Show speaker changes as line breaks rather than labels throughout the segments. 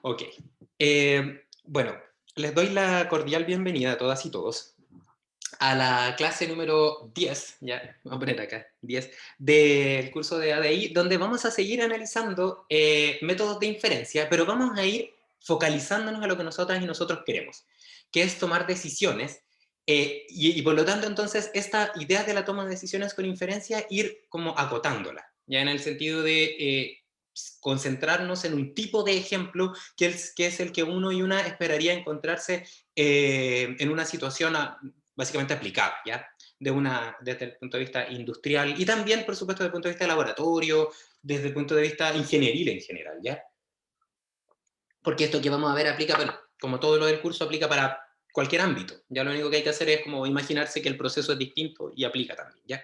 Ok. Bueno, les doy la cordial bienvenida a todas y todos a la clase número 10, ya, vamos a poner acá, 10, del curso de ADI, donde vamos a seguir analizando métodos de inferencia, pero vamos a ir focalizándonos a lo que nosotras y nosotros queremos, que es tomar decisiones, y por lo tanto, entonces, esta idea de la toma de decisiones con inferencia, ir como acotándola, ya en el sentido de concentrarnos en un tipo de ejemplo que es el que uno y una esperaría encontrarse en una situación básicamente aplicada, ¿ya? Desde el punto de vista industrial y también, por supuesto, desde el punto de vista de laboratorio, desde el punto de vista ingenieril en general, ¿ya? Porque esto que vamos a ver aplica, bueno, como todo lo del curso, aplica para cualquier ámbito. Ya lo único que hay que hacer es como imaginarse que el proceso es distinto y aplica también, ¿ya?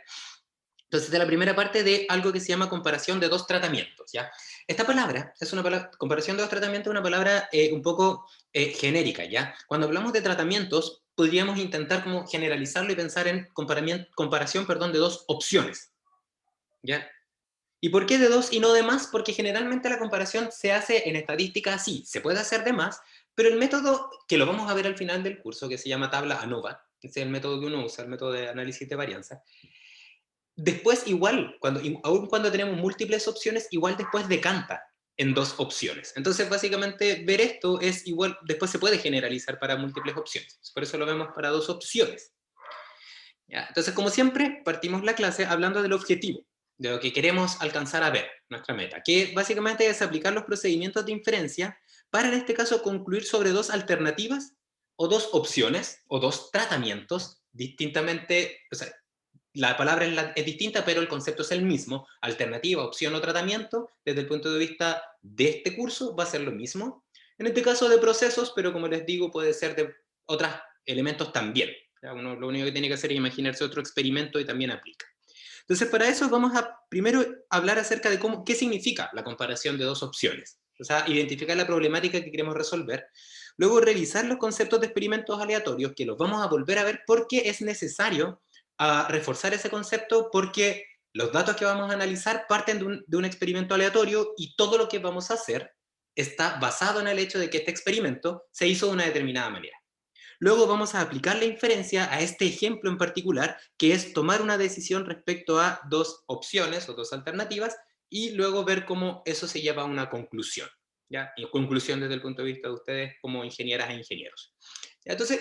Entonces, de la primera parte de algo que se llama comparación de dos tratamientos, ¿ya? Esta palabra es una palabra, comparación de dos tratamientos, es una palabra un poco genérica, ¿ya? Cuando hablamos de tratamientos, podríamos intentar como generalizarlo y pensar en comparación, perdón, de dos opciones, ¿ya? ¿Y por qué de dos y no de más? Porque generalmente la comparación se hace en estadística así, se puede hacer de más, pero el método, que lo vamos a ver al final del curso, que se llama tabla ANOVA, ese es el método que uno usa, el método de análisis de varianza. Después igual, aun cuando tenemos múltiples opciones, igual después decanta en dos opciones. Entonces, básicamente, ver esto es igual, después se puede generalizar para múltiples opciones. Por eso lo vemos para dos opciones. ¿Ya? Entonces, como siempre, partimos la clase hablando del objetivo, de lo que queremos alcanzar a ver, nuestra meta, que básicamente es aplicar los procedimientos de inferencia para, en este caso, concluir sobre dos alternativas o dos opciones o dos tratamientos distintamente, o sea, la palabra es distinta, pero el concepto es el mismo. Alternativa, opción o tratamiento, desde el punto de vista de este curso, va a ser lo mismo. En este caso de procesos, pero como les digo, puede ser de otros elementos también. Uno lo único que tiene que hacer es imaginarse otro experimento y también aplica. Entonces, para eso vamos a primero hablar acerca de qué significa la comparación de dos opciones. O sea, identificar la problemática que queremos resolver. Luego, revisar los conceptos de experimentos aleatorios, que los vamos a volver a ver porque es necesario reforzar ese concepto, porque los datos que vamos a analizar parten de un experimento aleatorio y todo lo que vamos a hacer está basado en el hecho de que este experimento se hizo de una determinada manera. Luego vamos a aplicar la inferencia a este ejemplo en particular, que es tomar una decisión respecto a dos opciones o dos alternativas y luego ver cómo eso se lleva a una conclusión. ¿Ya? Y conclusión desde el punto de vista de ustedes como ingenieras e ingenieros. ¿Ya? Entonces,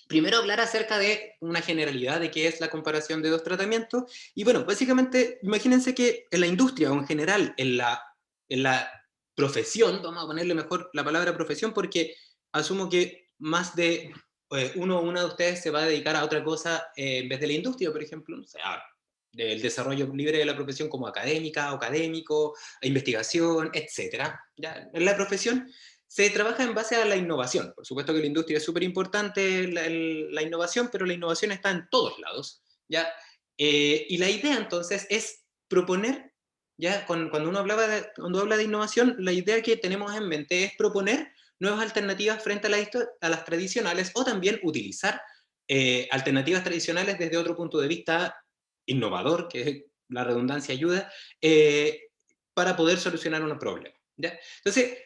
primero hablar acerca de una generalidad de qué es la comparación de dos tratamientos. Y bueno, básicamente, imagínense que en la industria o en general, en la profesión, vamos a ponerle mejor la palabra profesión porque asumo que más de uno o una de ustedes se va a dedicar a otra cosa en vez de la industria, por ejemplo, o sea, del desarrollo libre de la profesión como académica o académico, investigación, etcétera. ¿Ya? En la profesión se trabaja en base a la innovación. Por supuesto que la industria es súper importante, la innovación, pero la innovación está en todos lados, ¿ya? Y la idea entonces es proponer, ¿ya? Cuando habla de innovación, la idea que tenemos en mente es proponer nuevas alternativas frente a las tradicionales o también utilizar alternativas tradicionales desde otro punto de vista innovador, que la redundancia ayuda, para poder solucionar un problema. ¿Ya? Entonces,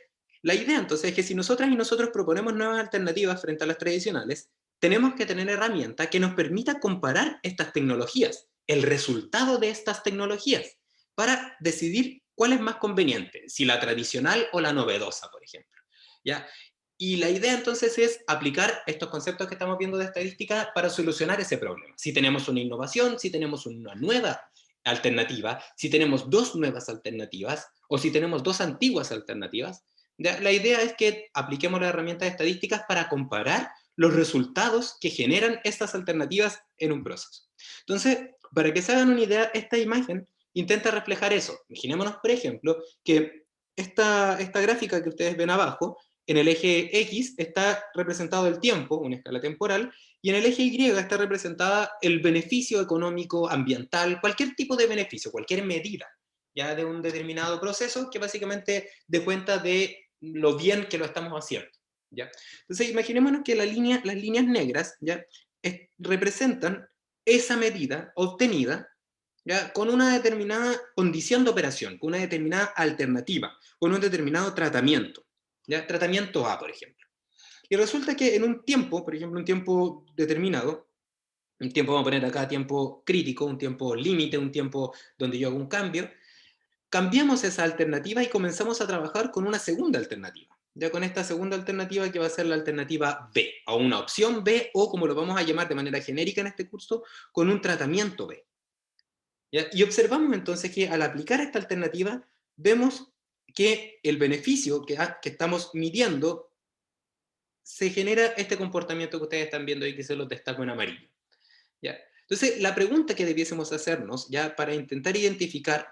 la idea entonces es que si nosotras y nosotros proponemos nuevas alternativas frente a las tradicionales, tenemos que tener herramientas que nos permita comparar estas tecnologías, el resultado de estas tecnologías, para decidir cuál es más conveniente, si la tradicional o la novedosa, por ejemplo. ¿Ya? Y la idea entonces es aplicar estos conceptos que estamos viendo de estadística para solucionar ese problema. Si tenemos una innovación, si tenemos una nueva alternativa, si tenemos dos nuevas alternativas o si tenemos dos antiguas alternativas, la idea es que apliquemos las herramientas estadísticas para comparar los resultados que generan estas alternativas en un proceso. Entonces, para que se hagan una idea, esta imagen intenta reflejar eso. Imaginémonos, por ejemplo, que esta gráfica que ustedes ven abajo, en el eje X está representado el tiempo, una escala temporal, y en el eje Y está representada el beneficio económico, ambiental, cualquier tipo de beneficio, cualquier medida ya de un determinado proceso que básicamente dé cuenta de lo bien que lo estamos haciendo. ¿Ya? Entonces, imaginémonos que las líneas negras ¿ya? Representan esa medida obtenida ¿ya? Con una determinada condición de operación, con una determinada alternativa, con un determinado tratamiento. ¿ya? Tratamiento A, por ejemplo. Y resulta que en un tiempo, por ejemplo, un tiempo determinado, un tiempo, vamos a poner acá tiempo crítico, un tiempo límite, un tiempo donde yo hago un cambio, cambiamos esa alternativa y comenzamos a trabajar con una segunda alternativa. Ya con esta segunda alternativa que va a ser la alternativa B, o una opción B, o como lo vamos a llamar de manera genérica en este curso, con un tratamiento B. ¿Ya? Y observamos entonces que al aplicar esta alternativa, vemos que el beneficio que estamos midiendo se genera este comportamiento que ustedes están viendo ahí, que se los destaco en amarillo. ¿Ya? Entonces, la pregunta que debiésemos hacernos, ya para intentar identificar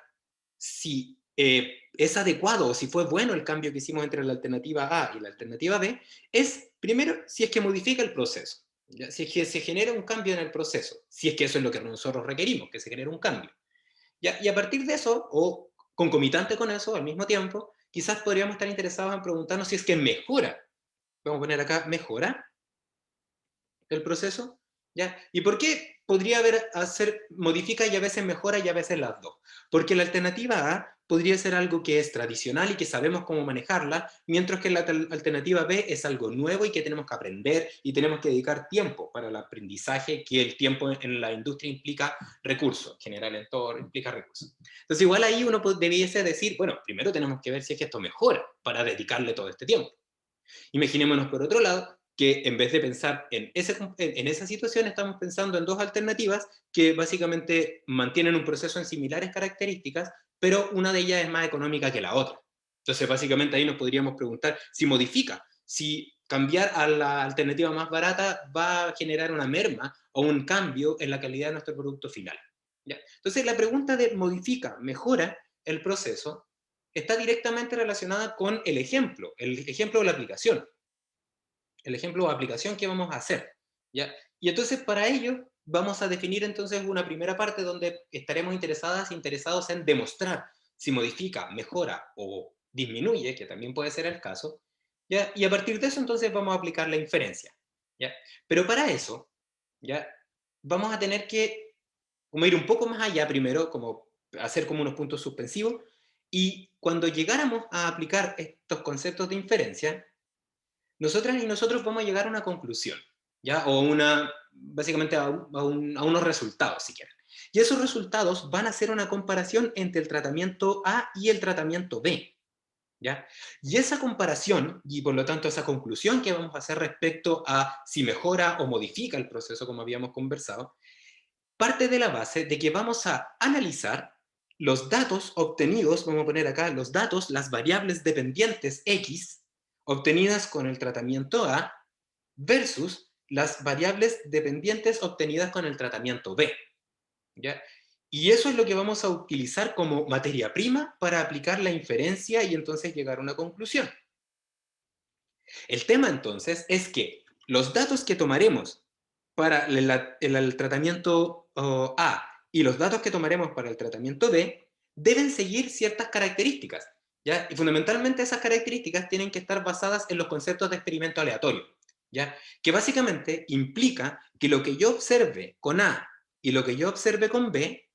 si es adecuado o si fue bueno el cambio que hicimos entre la alternativa A y la alternativa B, es primero si es que modifica el proceso, ¿ya? Si es que se genera un cambio en el proceso, si es que eso es lo que nosotros requerimos, que se genere un cambio. ¿Ya? Y a partir de eso, o concomitante con eso, al mismo tiempo, quizás podríamos estar interesados en preguntarnos si es que mejora, vamos a poner acá, mejora el proceso, ¿ya? ¿Y por qué podría modifica y a veces mejora y a veces las dos? Porque la alternativa A podría ser algo que es tradicional y que sabemos cómo manejarla, mientras que la alternativa B es algo nuevo y que tenemos que aprender y tenemos que dedicar tiempo para el aprendizaje, que el tiempo en la industria implica recursos, en general en todo implica recursos. Entonces igual ahí uno debiese decir, bueno, primero tenemos que ver si es que esto mejora para dedicarle todo este tiempo. Imaginémonos por otro lado que en vez de pensar en esa situación, estamos pensando en dos alternativas que básicamente mantienen un proceso en similares características, pero una de ellas es más económica que la otra. Entonces, básicamente ahí nos podríamos preguntar si modifica, si cambiar a la alternativa más barata va a generar una merma o un cambio en la calidad de nuestro producto final. ¿Ya? Entonces, la pregunta de modifica, mejora el proceso, está directamente relacionada con el ejemplo de la aplicación, el ejemplo o aplicación que vamos a hacer, ¿ya? Y entonces para ello vamos a definir entonces una primera parte donde estaremos interesados en demostrar si modifica, mejora o disminuye, que también puede ser el caso, ¿ya? Y a partir de eso entonces vamos a aplicar la inferencia, ¿ya? Pero para eso, ¿ya? Vamos a tener que como ir un poco más allá primero, como hacer como unos puntos suspensivos, y cuando llegáramos a aplicar estos conceptos de inferencia, nosotras y nosotros vamos a llegar a una conclusión, ¿ya? O básicamente a unos resultados, si quieren. Y esos resultados van a ser una comparación entre el tratamiento A y el tratamiento B, ¿ya? Y esa comparación, y por lo tanto esa conclusión que vamos a hacer respecto a si mejora o modifica el proceso, como habíamos conversado, parte de la base de que vamos a analizar los datos obtenidos, vamos a poner acá los datos, las variables dependientes X, obtenidas con el tratamiento A, versus las variables dependientes obtenidas con el tratamiento B, ¿ya? Y eso es lo que vamos a utilizar como materia prima para aplicar la inferencia y entonces llegar a una conclusión. El tema entonces es que los datos que tomaremos para el tratamiento A y los datos que tomaremos para el tratamiento B deben seguir ciertas características, ¿ya? Y fundamentalmente esas características tienen que estar basadas en los conceptos de experimento aleatorio, ¿ya? Que básicamente implica que lo que yo observe con A y lo que yo observe con B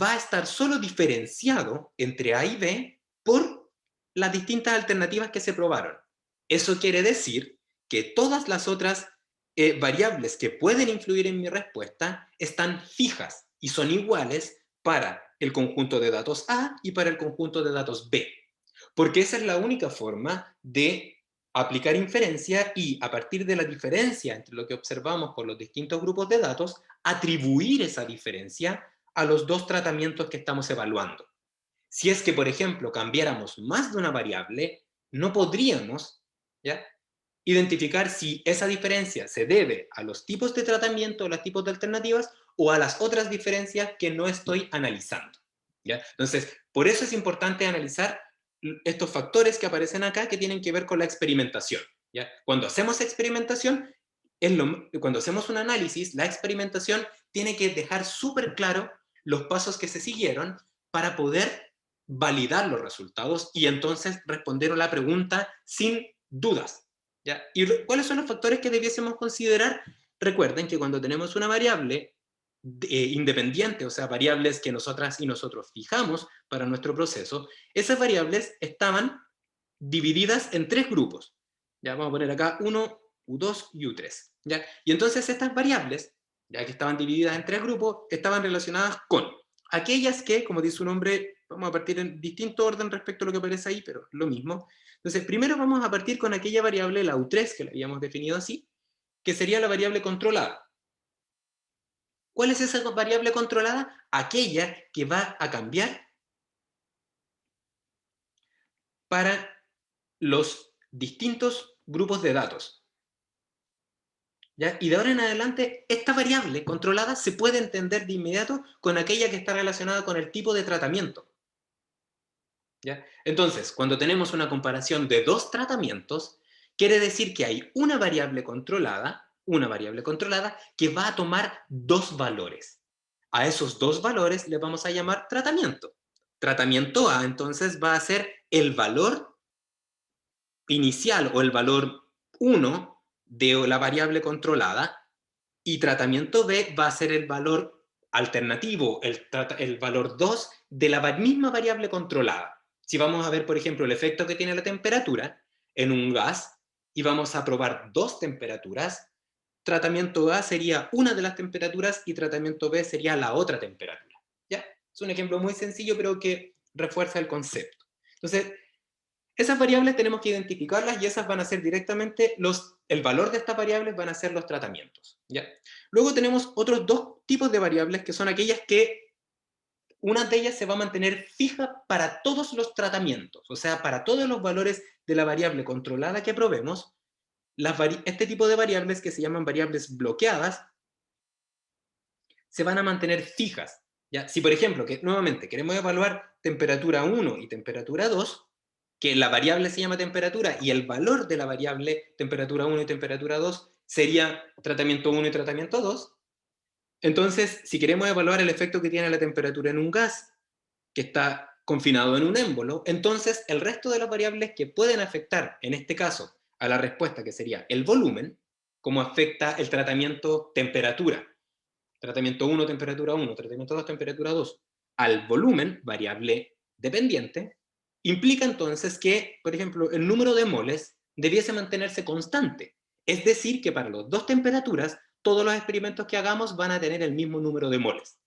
va a estar solo diferenciado entre A y B por las distintas alternativas que se probaron. Eso quiere decir que todas las otras variables que pueden influir en mi respuesta están fijas y son iguales para el conjunto de datos A y para el conjunto de datos B. Porque esa es la única forma de aplicar inferencia y a partir de la diferencia entre lo que observamos con los distintos grupos de datos, atribuir esa diferencia a los dos tratamientos que estamos evaluando. Si es que, por ejemplo, cambiáramos más de una variable, no podríamos, ¿ya?, identificar si esa diferencia se debe a los tipos de tratamiento, a los tipos de alternativas, o a las otras diferencias que no estoy analizando, ¿ya? Entonces, por eso es importante analizar estos factores que aparecen acá que tienen que ver con la experimentación, ¿ya? Cuando hacemos experimentación, cuando hacemos un análisis, la experimentación tiene que dejar súper claro los pasos que se siguieron para poder validar los resultados y entonces responder a la pregunta sin dudas, ¿ya? ¿Y cuáles son los factores que debiésemos considerar? Recuerden que cuando tenemos una variable independiente, o sea, variables que nosotras y nosotros fijamos para nuestro proceso, esas variables estaban divididas en tres grupos. Ya vamos a poner acá U1, U2 y U3. ¿Ya? Y entonces estas variables, ya que estaban divididas en tres grupos, estaban relacionadas con aquellas que, como dice su nombre, vamos a partir en distinto orden respecto a lo que aparece ahí, pero lo mismo. Entonces, primero vamos a partir con aquella variable, la U3, que la habíamos definido así, que sería la variable controlada. ¿Cuál es esa variable controlada? Aquella que va a cambiar para los distintos grupos de datos. ¿Ya? Y de ahora en adelante, esta variable controlada se puede entender de inmediato con aquella que está relacionada con el tipo de tratamiento. ¿Ya? Entonces, cuando tenemos una comparación de dos tratamientos, quiere decir que hay una variable controlada que va a tomar dos valores. A esos dos valores le vamos a llamar tratamiento. Tratamiento A, entonces, va a ser el valor inicial o el valor 1 de la variable controlada, y tratamiento B va a ser el valor alternativo, el valor 2 de la misma variable controlada. Si vamos a ver, por ejemplo, el efecto que tiene la temperatura en un gas y vamos a probar dos temperaturas, tratamiento A sería una de las temperaturas y tratamiento B sería la otra temperatura. ¿Ya? Es un ejemplo muy sencillo, pero que refuerza el concepto. Entonces, esas variables tenemos que identificarlas y esas van a ser directamente el valor de estas variables van a ser los tratamientos. ¿Ya? Luego tenemos otros dos tipos de variables que son aquellas que una de ellas se va a mantener fija para todos los tratamientos, o sea, para todos los valores de la variable controlada que probemos, este tipo de variables que se llaman variables bloqueadas se van a mantener fijas. ¿Ya? Si, por ejemplo, que nuevamente queremos evaluar temperatura 1 y temperatura 2, que la variable se llama temperatura y el valor de la variable temperatura 1 y temperatura 2 sería tratamiento 1 y tratamiento 2, entonces, si queremos evaluar el efecto que tiene la temperatura en un gas que está confinado en un émbolo, entonces el resto de las variables que pueden afectar, en este caso, a la respuesta, que sería el volumen, como afecta el tratamiento temperatura. Tratamiento 1, temperatura 1, tratamiento 2, temperatura 2, al volumen, variable dependiente, implica entonces que, por ejemplo, el número de moles debiese mantenerse constante. Es decir, que para las dos temperaturas, todos los experimentos que hagamos van a tener el mismo número de moles.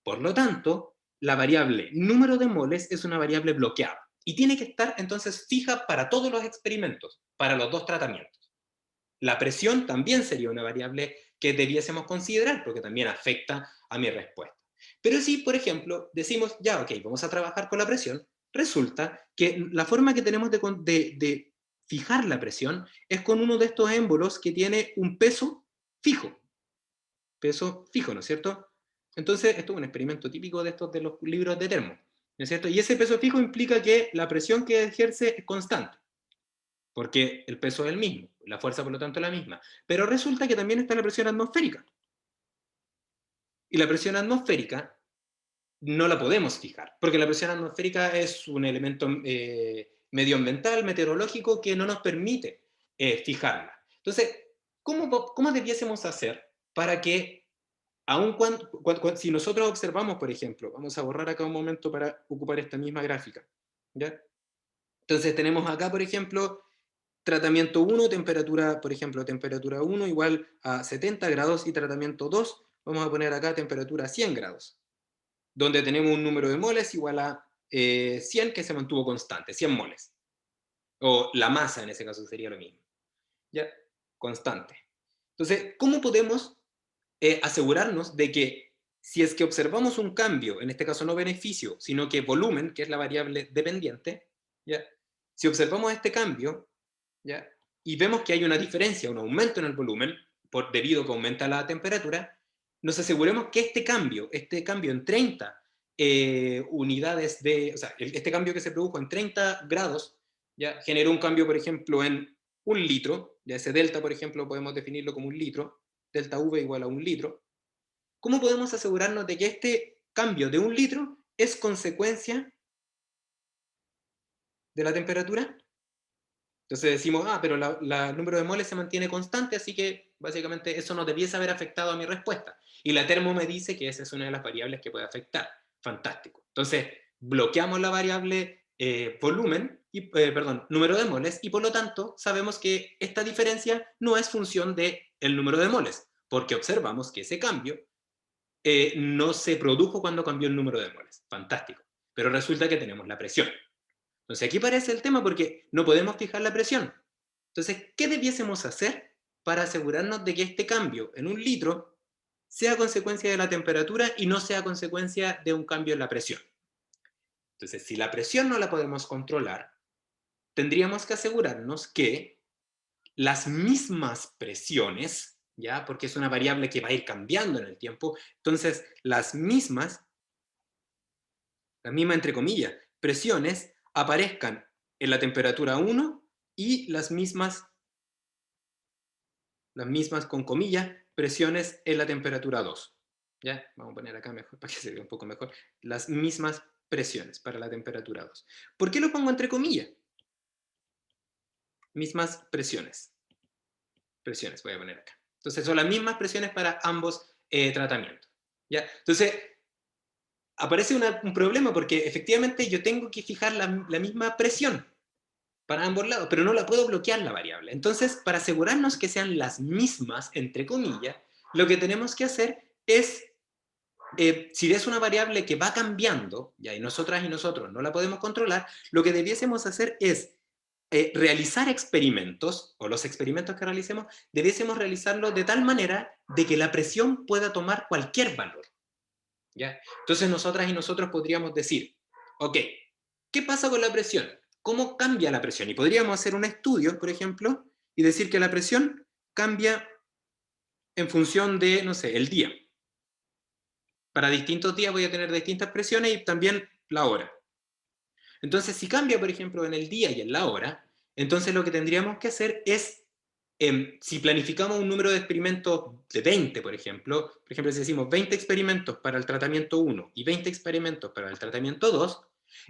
Por lo tanto, la variable número de moles es una variable bloqueada y tiene que estar entonces fija para todos los experimentos, para los dos tratamientos. La presión también sería una variable que debiésemos considerar porque también afecta a mi respuesta. Pero si, por ejemplo, decimos, ya, ok, vamos a trabajar con la presión, resulta que la forma que tenemos de fijar la presión es con uno de estos émbolos que tiene un peso fijo, ¿no es cierto? Entonces, esto es un experimento típico de estos de los libros de termo, ¿no es cierto? Y ese peso fijo implica que la presión que ejerce es constante, porque el peso es el mismo, la fuerza por lo tanto es la misma. Pero resulta que también está la presión atmosférica. Y la presión atmosférica no la podemos fijar, porque la presión atmosférica es un elemento medioambiental, meteorológico, que no nos permite fijarla. Entonces, ¿cómo debiésemos hacer para que, aun si nosotros observamos, por ejemplo, vamos a borrar acá un momento para ocupar esta misma gráfica, ¿ya? Entonces tenemos acá, por ejemplo, tratamiento 1, temperatura, por ejemplo, temperatura 1 igual a 70 grados y tratamiento 2, vamos a poner acá temperatura 100 grados, donde tenemos un número de moles igual a 100 que se mantuvo constante, 100 moles. O la masa en ese caso sería lo mismo. ¿Ya? Constante. Entonces, ¿cómo podemos asegurarnos de que si es que observamos un cambio, en este caso no beneficio, sino que volumen, que es la variable dependiente, ¿ya? Si observamos este cambio, ¿ya? Y vemos que hay una diferencia, un aumento en el volumen, debido a que aumenta la temperatura, nos aseguremos que este cambio en 30 unidades o sea, este cambio que se produjo en 30 grados, ya generó un cambio, por ejemplo, en un litro, ya ese delta, por ejemplo, podemos definirlo como un litro, delta V igual a un litro. ¿Cómo podemos asegurarnos de que este cambio de un litro es consecuencia de la temperatura? Entonces decimos, pero el número de moles se mantiene constante, así que básicamente eso no debiese haber afectado a mi respuesta. Y la termo me dice que esa es una de las variables que puede afectar. Fantástico. Entonces, bloqueamos la variable volumen número de moles, y por lo tanto sabemos que esta diferencia no es función del número de moles, porque observamos que ese cambio no se produjo cuando cambió el número de moles. Fantástico. Pero resulta que tenemos la presión. Entonces aquí aparece el tema porque no podemos fijar la presión. Entonces, ¿qué debiésemos hacer para asegurarnos de que este cambio en un litro sea consecuencia de la temperatura y no sea consecuencia de un cambio en la presión? Entonces, si la presión no la podemos controlar, tendríamos que asegurarnos que las mismas presiones, ¿ya? Porque es una variable que va a ir cambiando en el tiempo, entonces las mismas entre comillas, presiones aparezcan en la temperatura 1 y las mismas con comillas, presiones en la temperatura 2. ¿Ya? Vamos a poner acá mejor para que se vea un poco mejor. Las mismas presiones para la temperatura 2. ¿Por qué lo pongo entre comillas? Mismas presiones. Presiones, voy a poner acá. Entonces son las mismas presiones para ambos tratamientos. ¿Ya? Entonces, aparece un problema porque efectivamente yo tengo que fijar la misma presión para ambos lados, pero no la puedo bloquear la variable. Entonces, para asegurarnos que sean las mismas, entre comillas, lo que tenemos que hacer es, si es una variable que va cambiando, ya, y nosotras y nosotros no la podemos controlar, lo que debiésemos hacer es realizar experimentos, o los experimentos que realicemos, debiésemos realizarlos de tal manera de que la presión pueda tomar cualquier valor. ¿Ya? Entonces nosotras y nosotros podríamos decir, ok, ¿qué pasa con la presión? ¿Cómo cambia la presión? Y podríamos hacer un estudio, por ejemplo, y decir que la presión cambia en función de, no sé, el día. Para distintos días voy a tener distintas presiones y también la hora. Entonces, si cambia, por ejemplo, en el día y en la hora, entonces lo que tendríamos que hacer es, si planificamos un número de experimentos de 20, por ejemplo, si decimos 20 experimentos para el tratamiento 1 y 20 experimentos para el tratamiento 2,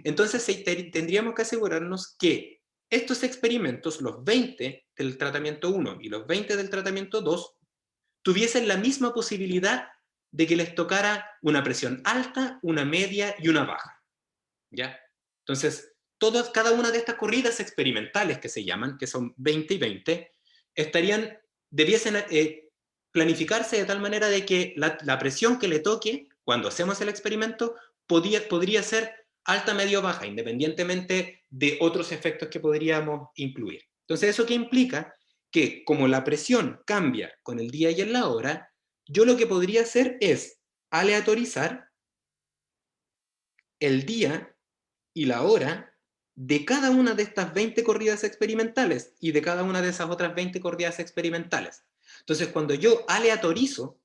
entonces tendríamos que asegurarnos que estos experimentos, los 20 del tratamiento 1 y los 20 del tratamiento 2, tuviesen la misma posibilidad de que les tocara una presión alta, una media y una baja. ¿Ya? Entonces, cada una de estas corridas experimentales que se llaman, que son 20 y 20, debiesen planificarse de tal manera de que la presión que le toque cuando hacemos el experimento podría ser alta, media o baja, independientemente de otros efectos que podríamos incluir. Entonces, ¿eso qué implica? Que como la presión cambia con el día y en la hora, yo lo que podría hacer es aleatorizar el día y la hora de cada una de estas 20 corridas experimentales y de cada una de esas otras 20 corridas experimentales. Entonces, cuando yo aleatorizo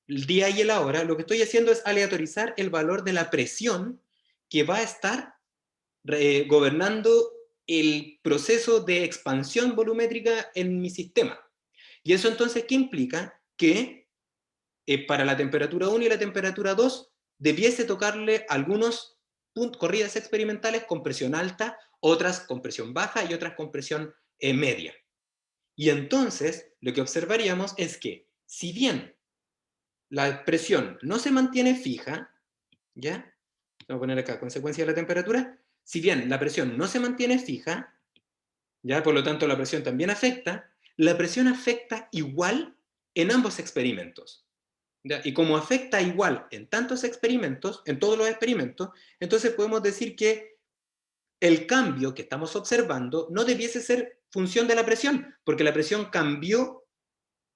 el día y la hora, lo que estoy haciendo es aleatorizar el valor de la presión que va a estar gobernando el proceso de expansión volumétrica en mi sistema. Y eso entonces, ¿qué implica? Que para la temperatura 1 y la temperatura 2 debiese tocarle algunos corridas experimentales con presión alta, otras con presión baja y otras con presión media. Y entonces lo que observaríamos es que si bien la presión no se mantiene fija, ¿ya? Vamos a poner acá, consecuencia de la temperatura, si bien la presión no se mantiene fija, ¿ya? Por lo tanto la presión también afecta, la presión afecta igual en ambos experimentos. ¿Ya? Y como afecta igual en tantos experimentos, en todos los experimentos, entonces podemos decir que el cambio que estamos observando no debiese ser función de la presión, porque la presión cambió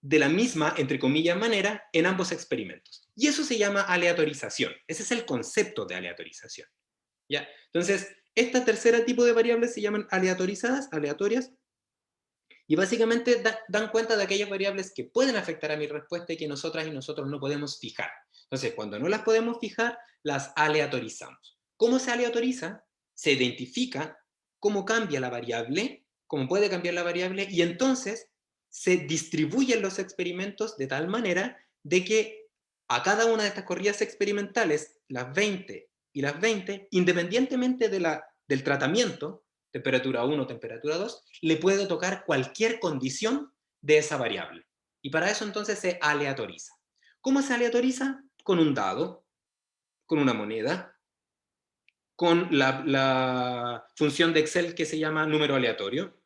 de la misma, entre comillas, manera en ambos experimentos. Y eso se llama aleatorización. Ese es el concepto de aleatorización. ¿Ya? Entonces, este tercer tipo de variables se llaman aleatorizadas, aleatorias, y básicamente dan cuenta de aquellas variables que pueden afectar a mi respuesta y que nosotras y nosotros no podemos fijar. Entonces, cuando no las podemos fijar, las aleatorizamos. ¿Cómo se aleatoriza? Se identifica cómo cambia la variable, cómo puede cambiar la variable, y entonces se distribuyen los experimentos de tal manera de que a cada una de estas corridas experimentales, las 20 y las 20, independientemente del tratamiento, temperatura 1, temperatura 2, le puede tocar cualquier condición de esa variable. Y para eso entonces se aleatoriza. ¿Cómo se aleatoriza? Con un dado, con una moneda, con la función de Excel que se llama número aleatorio.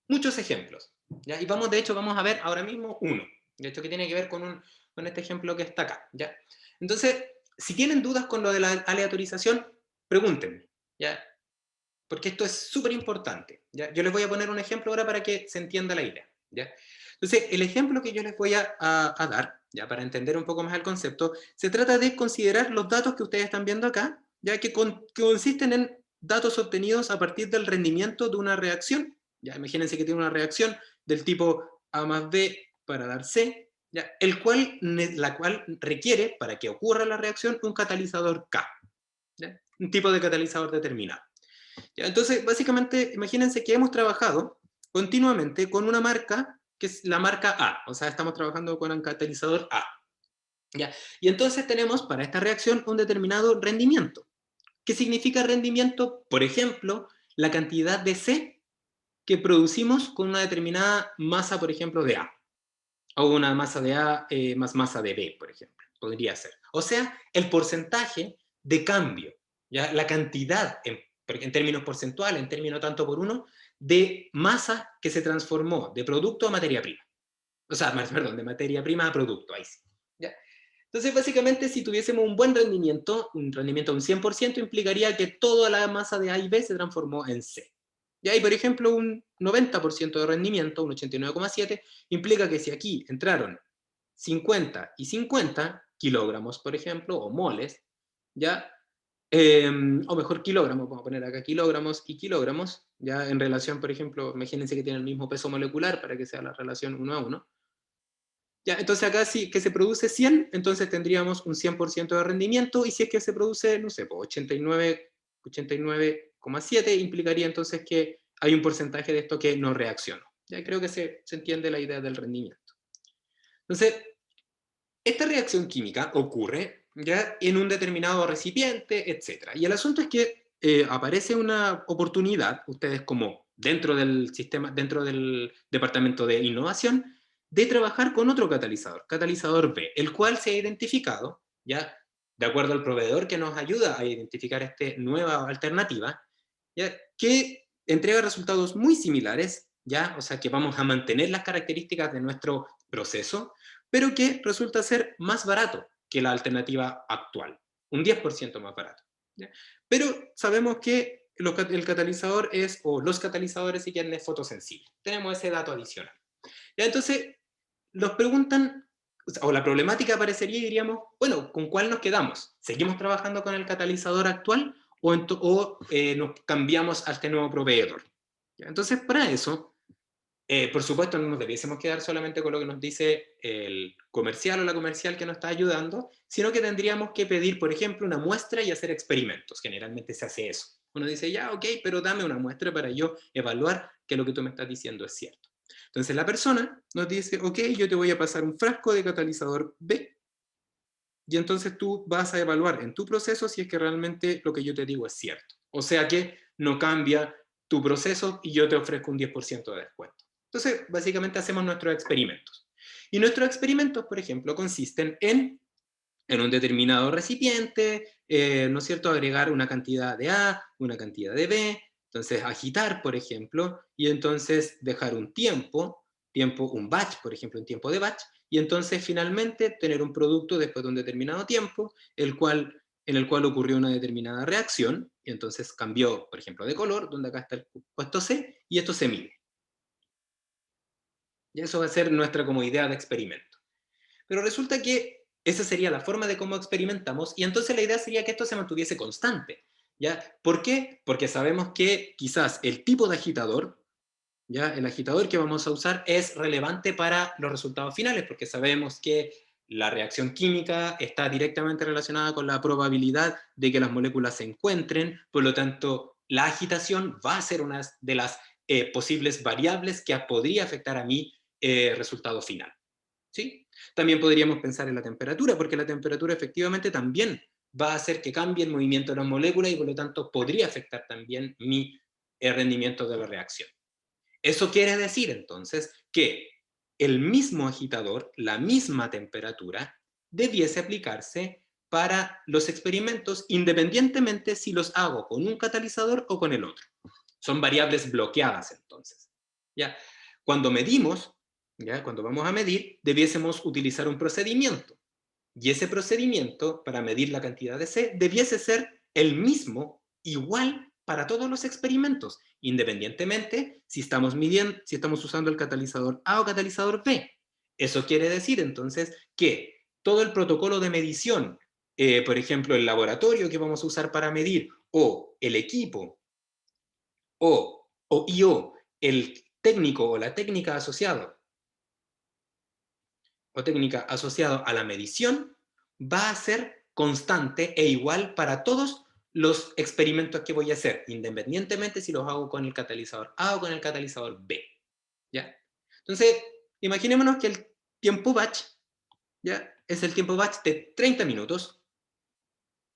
Muchos ejemplos, ¿ya? Y de hecho, vamos a ver ahora mismo uno, de hecho, que tiene que ver con este ejemplo que está acá, ¿ya? Entonces, si tienen dudas con lo de la aleatorización, pregúntenme, ¿ya? Porque esto es súper importante, ¿ya? Yo les voy a poner un ejemplo ahora para que se entienda la idea, ¿ya? Entonces, el ejemplo que yo les voy a dar, ya para entender un poco más el concepto, se trata de considerar los datos que ustedes están viendo acá, ya que consisten en datos obtenidos a partir del rendimiento de una reacción. Ya, imagínense que tiene una reacción del tipo A más B para dar C, ya, la cual requiere, para que ocurra la reacción, un catalizador K, ¿ya? Un tipo de catalizador determinado. ¿Ya? Entonces, básicamente, imagínense que hemos trabajado continuamente con una marca que es la marca A, o sea, estamos trabajando con un catalizador A. ¿Ya? Y entonces tenemos para esta reacción un determinado rendimiento. ¿Qué significa rendimiento? Por ejemplo, la cantidad de C que producimos con una determinada masa, por ejemplo, de A. O una masa de A más masa de B, por ejemplo. Podría ser. O sea, el porcentaje de cambio, ¿ya? La cantidad en términos porcentuales, en términos tanto por uno, de masa que se transformó de producto a materia prima. O sea, perdón, de materia prima a producto, ahí sí. ¿Ya? Entonces, básicamente, si tuviésemos un buen rendimiento, un rendimiento de un 100%, implicaría que toda la masa de A y B se transformó en C. Y ahí, por ejemplo, un 90% de rendimiento, un 89,7, implica que si aquí entraron 50 y 50 kilogramos, por ejemplo, o moles, ¿ya? O mejor kilogramos, vamos a poner acá kilogramos y kilogramos, ya en relación, por ejemplo, imagínense que tienen el mismo peso molecular para que sea la relación 1 a 1. Ya, entonces acá sí que se produce 100, entonces tendríamos un 100% de rendimiento, y si es que se produce, no sé, 89,7, implicaría entonces que hay un porcentaje de esto que no reaccionó. Ya creo que se entiende la idea del rendimiento. Entonces, esta reacción química ocurre ya en un determinado recipiente, etc. Y el asunto es que aparece una oportunidad, ustedes como dentro del sistema, dentro del departamento de innovación, de trabajar con otro catalizador B, el cual se ha identificado, ya de acuerdo al proveedor que nos ayuda a identificar esta nueva alternativa, ya, que entrega resultados muy similares, ya, o sea que vamos a mantener las características de nuestro proceso, pero que resulta ser más barato que la alternativa actual, un 10% más barato. ¿Ya? Pero sabemos que el catalizador es, o los catalizadores si quieren, es fotosensible. Tenemos ese dato adicional. ¿Ya? Entonces, nos preguntan, o la problemática aparecería y diríamos, bueno, ¿con cuál nos quedamos? ¿Seguimos trabajando con el catalizador actual o nos cambiamos a este nuevo proveedor? ¿Ya? Entonces, para eso, por supuesto, no nos debiésemos quedar solamente con lo que nos dice el comercial o la comercial que nos está ayudando, sino que tendríamos que pedir, por ejemplo, una muestra y hacer experimentos. Generalmente se hace eso. Uno dice, ya, ok, pero dame una muestra para yo evaluar que lo que tú me estás diciendo es cierto. Entonces la persona nos dice, ok, yo te voy a pasar un frasco de catalizador B, y entonces tú vas a evaluar en tu proceso si es que realmente lo que yo te digo es cierto. O sea que no cambia tu proceso y yo te ofrezco un 10% de descuento. Entonces, básicamente hacemos nuestros experimentos. Y nuestros experimentos, por ejemplo, consisten en un determinado recipiente, ¿no es cierto?, agregar una cantidad de A, una cantidad de B, entonces agitar, por ejemplo, y entonces dejar un tiempo, un batch, por ejemplo, un tiempo de batch, y entonces finalmente tener un producto después de un determinado tiempo, en el cual ocurrió una determinada reacción, y entonces cambió, por ejemplo, de color, donde acá está el puesto C, y esto se mide. Y eso va a ser nuestra como idea de experimento. Pero resulta que esa sería la forma de cómo experimentamos, y entonces la idea sería que esto se mantuviese constante. ¿Ya? ¿Por qué? Porque sabemos que quizás el tipo de agitador, ¿ya? El agitador que vamos a usar es relevante para los resultados finales, porque sabemos que la reacción química está directamente relacionada con la probabilidad de que las moléculas se encuentren, por lo tanto, la agitación va a ser una de las posibles variables que podría afectar a mi resultado final. ¿Sí? También podríamos pensar en la temperatura, porque la temperatura efectivamente también va a hacer que cambie el movimiento de las moléculas y por lo tanto podría afectar también mi rendimiento de la reacción. Eso quiere decir entonces que el mismo agitador, la misma temperatura, debiese aplicarse para los experimentos, independientemente si los hago con un catalizador o con el otro. Son variables bloqueadas entonces. ¿Ya? Cuando medimos, ¿ya? Cuando vamos a medir, debiésemos utilizar un procedimiento. Y ese procedimiento, para medir la cantidad de C, debiese ser el mismo, igual para todos los experimentos, independientemente si estamos midiendo, si estamos usando el catalizador A o catalizador B. Eso quiere decir entonces que todo el protocolo de medición, por ejemplo, el laboratorio que vamos a usar para medir, o el equipo, o el técnico o la técnica asociada o técnica asociado a la medición, va a ser constante e igual para todos los experimentos que voy a hacer, independientemente si los hago con el catalizador A o con el catalizador B. ¿Ya? Entonces, imaginémonos que el tiempo batch, ¿ya? Es el tiempo batch de 30 minutos.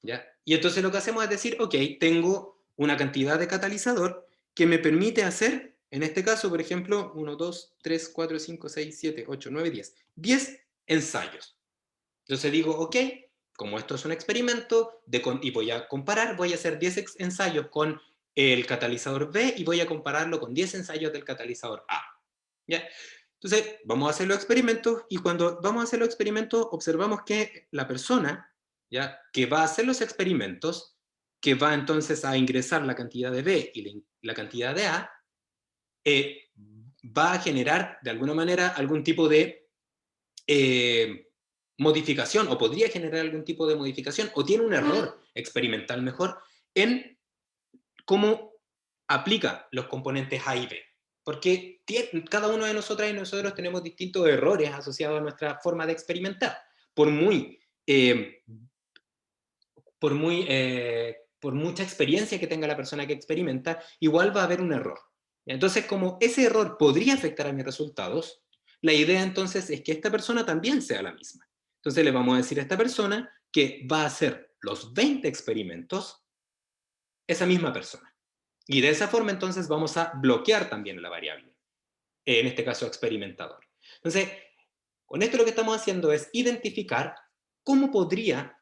¿Ya? Y entonces lo que hacemos es decir, ok, tengo una cantidad de catalizador que me permite hacer, en este caso, por ejemplo, 1, 2, 3, 4, 5, 6, 7, 8, 9, 10. 10 ensayos. Entonces digo, ok, como esto es un experimento y voy a comparar, voy a hacer 10 ensayos con el catalizador B y voy a compararlo con 10 ensayos del catalizador A. ¿Ya? Entonces, vamos a hacer los experimentos y cuando vamos a hacer los experimentos observamos que la persona, ¿ya? Que va a hacer los experimentos, que va entonces a ingresar la cantidad de B y la cantidad de A, va a generar de alguna manera algún tipo de modificación, o podría generar algún tipo de modificación, o tiene un error experimental mejor en cómo aplica los componentes A y B. Porque cada uno de nosotras y nosotros tenemos distintos errores asociados a nuestra forma de experimentar. Por muy, eh, por mucha experiencia que tenga la persona que experimenta, igual va a haber un error. Entonces, como ese error podría afectar a mis resultados, la idea entonces es que esta persona también sea la misma. Entonces le vamos a decir a esta persona que va a hacer los 20 experimentos esa misma persona. Y de esa forma entonces vamos a bloquear también la variable, en este caso experimentador. Entonces, con esto lo que estamos haciendo es identificar cómo podría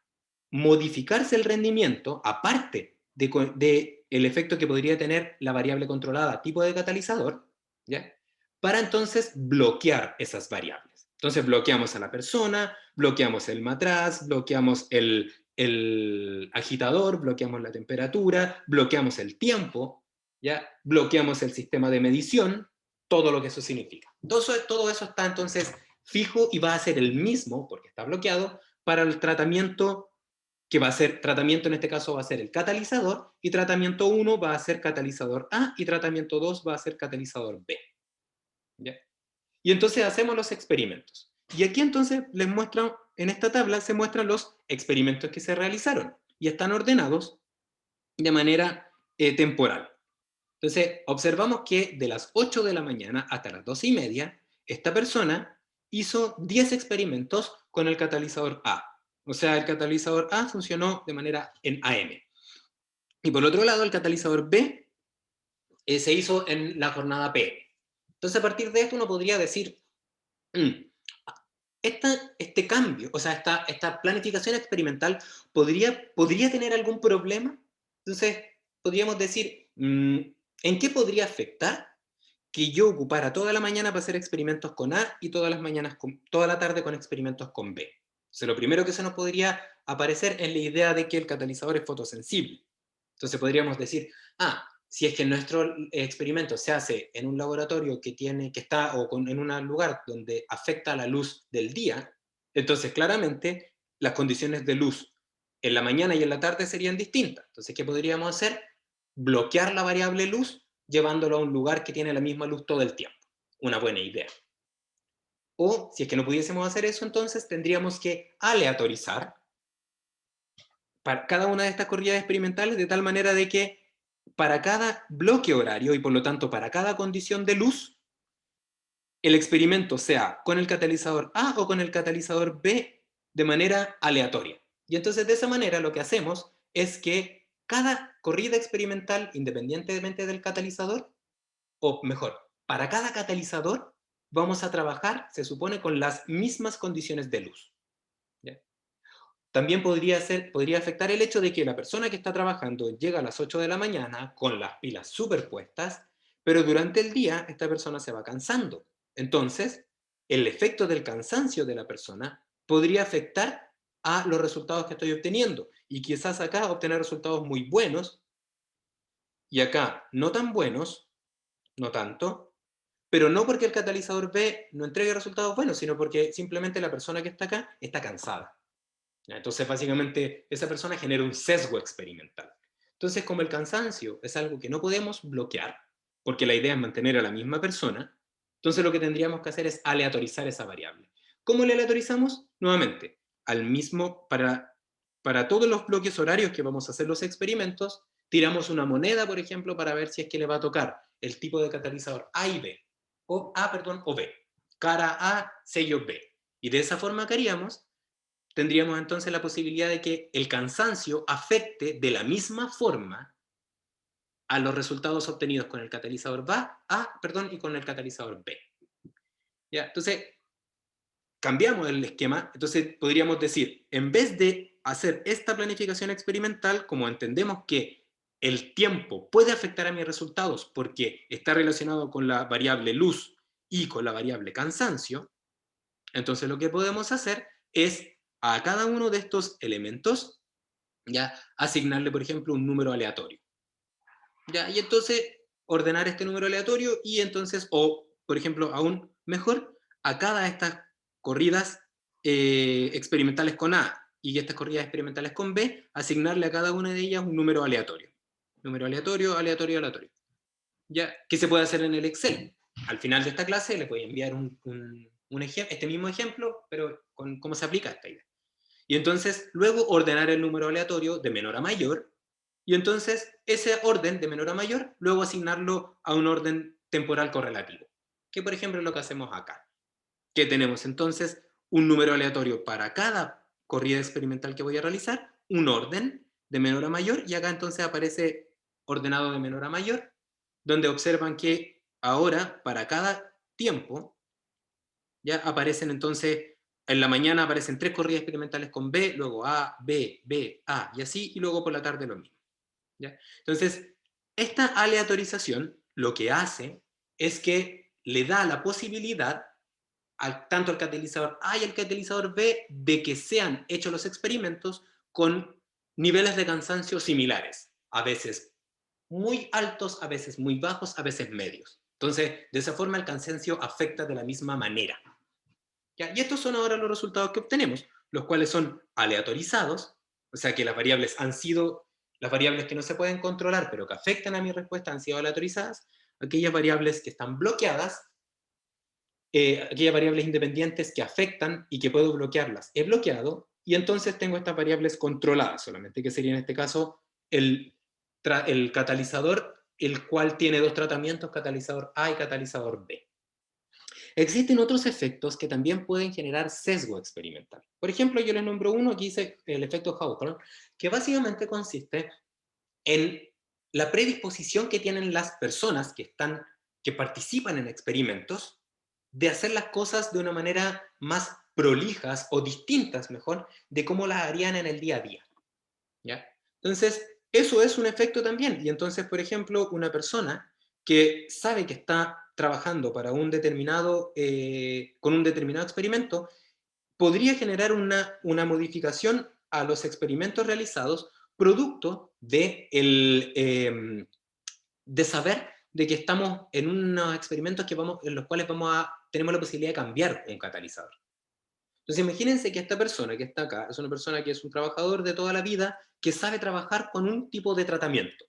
modificarse el rendimiento, aparte de el efecto que podría tener la variable controlada tipo de catalizador, ¿ya? Para entonces bloquear esas variables. Entonces bloqueamos a la persona, bloqueamos el matraz, bloqueamos el agitador, bloqueamos la temperatura, bloqueamos el tiempo, ¿ya? Bloqueamos el sistema de medición, todo lo que eso significa. Todo eso está entonces fijo y va a ser el mismo, porque está bloqueado, para el tratamiento que va a ser, tratamiento en este caso va a ser el catalizador, y tratamiento 1 va a ser catalizador A, y tratamiento 2 va a ser catalizador B. ¿Ya? Y entonces hacemos los experimentos. Y aquí entonces les muestro, en esta tabla se muestran los experimentos que se realizaron, y están ordenados de manera temporal. Entonces, observamos que de las 8 de la mañana hasta las 12:30, esta persona hizo 10 experimentos con el catalizador A. O sea, el catalizador A funcionó de manera en AM. Y por otro lado, el catalizador B se hizo en la jornada PM. Entonces, a partir de esto uno podría decir, mm, este cambio, o sea, esta planificación experimental podría tener algún problema. Entonces, podríamos decir, ¿en qué podría afectar que yo ocupara toda la mañana para hacer experimentos con A y toda la tarde con experimentos con B? Entonces, lo primero que se nos podría aparecer es la idea de que el catalizador es fotosensible. Entonces podríamos decir, si es que nuestro experimento se hace en un laboratorio que está en un lugar donde afecta la luz del día, entonces claramente las condiciones de luz en la mañana y en la tarde serían distintas. Entonces, ¿qué podríamos hacer? Bloquear la variable luz llevándolo a un lugar que tiene la misma luz todo el tiempo. Una buena idea. O si es que no pudiésemos hacer eso, entonces tendríamos que aleatorizar para cada una de estas corridas experimentales de tal manera de que para cada bloque horario y por lo tanto para cada condición de luz, el experimento sea con el catalizador A o con el catalizador B de manera aleatoria. Y entonces de esa manera lo que hacemos es que cada corrida experimental, independientemente del catalizador, o mejor, para cada catalizador vamos a trabajar, se supone, con las mismas condiciones de luz. ¿Ya? también podría afectar el hecho de que la persona que está trabajando llega a las 8 de la mañana con las pilas superpuestas, pero durante el día esta persona se va cansando. Entonces, el efecto del cansancio de la persona podría afectar a los resultados que estoy obteniendo. Y quizás acá obtener resultados muy buenos y acá no tan buenos, no tanto, pero no porque el catalizador B no entregue resultados buenos, sino porque simplemente la persona que está acá está cansada. Entonces, básicamente, esa persona genera un sesgo experimental. Entonces, como el cansancio es algo que no podemos bloquear, porque la idea es mantener a la misma persona, entonces lo que tendríamos que hacer es aleatorizar esa variable. ¿Cómo le aleatorizamos? Nuevamente, para todos los bloques horarios que vamos a hacer los experimentos, tiramos una moneda, por ejemplo, para ver si es que le va a tocar el tipo de catalizador A y B, o B, cara A, sello B. Y de esa forma que haríamos, tendríamos entonces la posibilidad de que el cansancio afecte de la misma forma a los resultados obtenidos con el catalizador y con el catalizador B. ¿Ya? Entonces, cambiamos el esquema, entonces podríamos decir, en vez de hacer esta planificación experimental, como entendemos que el tiempo puede afectar a mis resultados porque está relacionado con la variable luz y con la variable cansancio, entonces lo que podemos hacer es a cada uno de estos elementos ya asignarle, por ejemplo, un número aleatorio. ¿Ya? Y entonces ordenar este número aleatorio y entonces, o por ejemplo, aún mejor, a cada de estas corridas experimentales con A y estas corridas experimentales con B, asignarle a cada una de ellas un número aleatorio. Número aleatorio, aleatorio, aleatorio. ¿Ya? ¿Qué se puede hacer en el Excel? Al final de esta clase les voy a enviar este mismo ejemplo, pero con cómo se aplica esta idea. Y entonces luego ordenar el número aleatorio de menor a mayor, y entonces ese orden de menor a mayor, luego asignarlo a un orden temporal correlativo, que por ejemplo es lo que hacemos acá. Que tenemos entonces un número aleatorio para cada corrida experimental que voy a realizar, un orden de menor a mayor, y acá entonces aparece ordenado de menor a mayor, donde observan que ahora para cada tiempo ya aparecen entonces, en la mañana aparecen 3 corridas experimentales con B, luego A, B, B, A, y así, y luego por la tarde lo mismo. ¿Ya? Entonces, esta aleatorización lo que hace es que le da la posibilidad tanto al catalizador A y al catalizador B de que sean hechos los experimentos con niveles de cansancio similares, a veces muy altos, a veces muy bajos, a veces medios. Entonces, de esa forma el cansancio afecta de la misma manera. ¿Ya? Y estos son ahora los resultados que obtenemos, los cuales son aleatorizados, o sea que las variables que no se pueden controlar, pero que afectan a mi respuesta han sido aleatorizadas, aquellas variables que están bloqueadas, aquellas variables independientes que afectan y que puedo bloquearlas, he bloqueado, y entonces tengo estas variables controladas solamente, que sería en este caso el catalizador, el cual tiene dos tratamientos, catalizador A y catalizador B. Existen otros efectos que también pueden generar sesgo experimental. Por ejemplo, yo les nombro uno que dice el efecto Hawthorne, que básicamente consiste en la predisposición que tienen las personas que participan en experimentos de hacer las cosas de una manera más prolijas o distintas, mejor, de cómo las harían en el día a día. ¿Ya? Entonces, eso es un efecto también. Y entonces, por ejemplo, una persona que sabe que está trabajando para con un determinado experimento, podría generar una modificación a los experimentos realizados producto de saber de que estamos en unos experimentos en los cuales tenemos la posibilidad de cambiar un catalizador. Entonces imagínense que esta persona que está acá es una persona que es un trabajador de toda la vida que sabe trabajar con un tipo de tratamiento.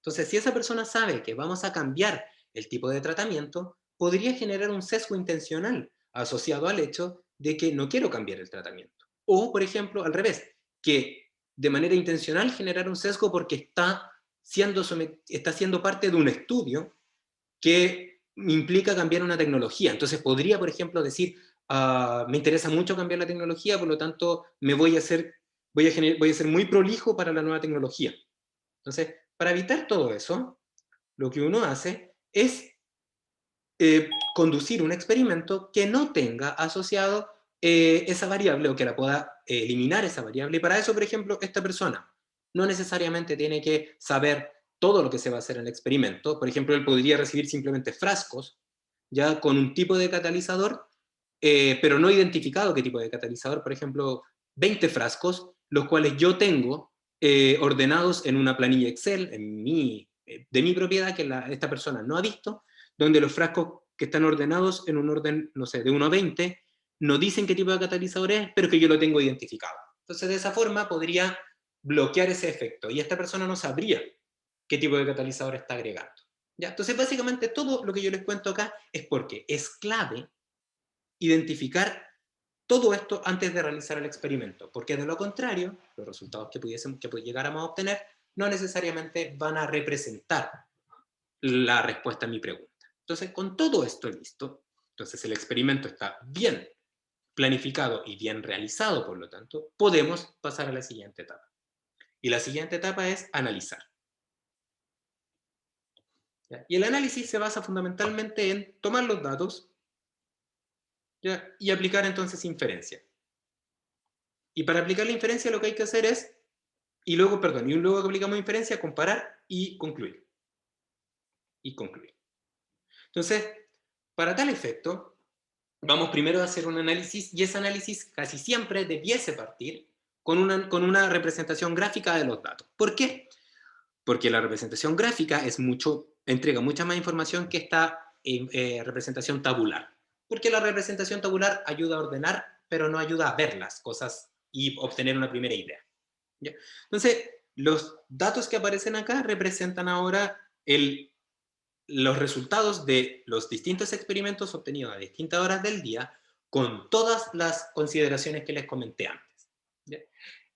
Entonces, si esa persona sabe que vamos a cambiar el tipo de tratamiento, podría generar un sesgo intencional asociado al hecho de que no quiero cambiar el tratamiento. O, por ejemplo, al revés, que de manera intencional generar un sesgo porque está siendo parte de un estudio que implica cambiar una tecnología. Entonces podría, por ejemplo, decir, me interesa mucho cambiar la tecnología, por lo tanto voy a ser muy prolijo para la nueva tecnología. Entonces, para evitar todo eso, lo que uno hace es conducir un experimento que no tenga asociado esa variable o que la pueda eliminar esa variable. Y para eso, por ejemplo, esta persona no necesariamente tiene que saber todo lo que se va a hacer en el experimento. Por ejemplo, él podría recibir simplemente frascos, ya con un tipo de catalizador, pero no identificado qué tipo de catalizador. Por ejemplo, 20 frascos, los cuales yo tengo ordenados en una planilla Excel de mi propiedad, que esta persona no ha visto, donde los frascos que están ordenados en un orden, no sé, de 1 a 20, no dicen qué tipo de catalizador es, pero que yo lo tengo identificado. Entonces, de esa forma podría bloquear ese efecto y esta persona no sabría qué tipo de catalizador está agregando. ¿Ya? Entonces, básicamente todo lo que yo les cuento acá es porque es clave identificar todo esto antes de realizar el experimento, porque de lo contrario, los resultados que llegáramos a obtener no necesariamente van a representar la respuesta a mi pregunta. Entonces, con todo esto listo, entonces el experimento está bien planificado y bien realizado, por lo tanto, podemos pasar a la siguiente etapa. Y la siguiente etapa es analizar. ¿Ya? Y el análisis se basa fundamentalmente en tomar los datos, ¿ya? Y aplicar entonces inferencia. Y para aplicar la inferencia lo que hay que hacer es, y luego que aplicamos inferencia, comparar y concluir. Y concluir. Entonces, para tal efecto, vamos primero a hacer un análisis, y ese análisis casi siempre debiese partir con una representación gráfica de los datos. ¿Por qué? Porque la representación gráfica entrega mucha más información que esta representación tabular. Porque la representación tabular ayuda a ordenar, pero no ayuda a ver las cosas y obtener una primera idea. ¿Ya? Entonces, los datos que aparecen acá representan ahora los resultados de los distintos experimentos obtenidos a distintas horas del día con todas las consideraciones que les comenté antes. ¿Ya?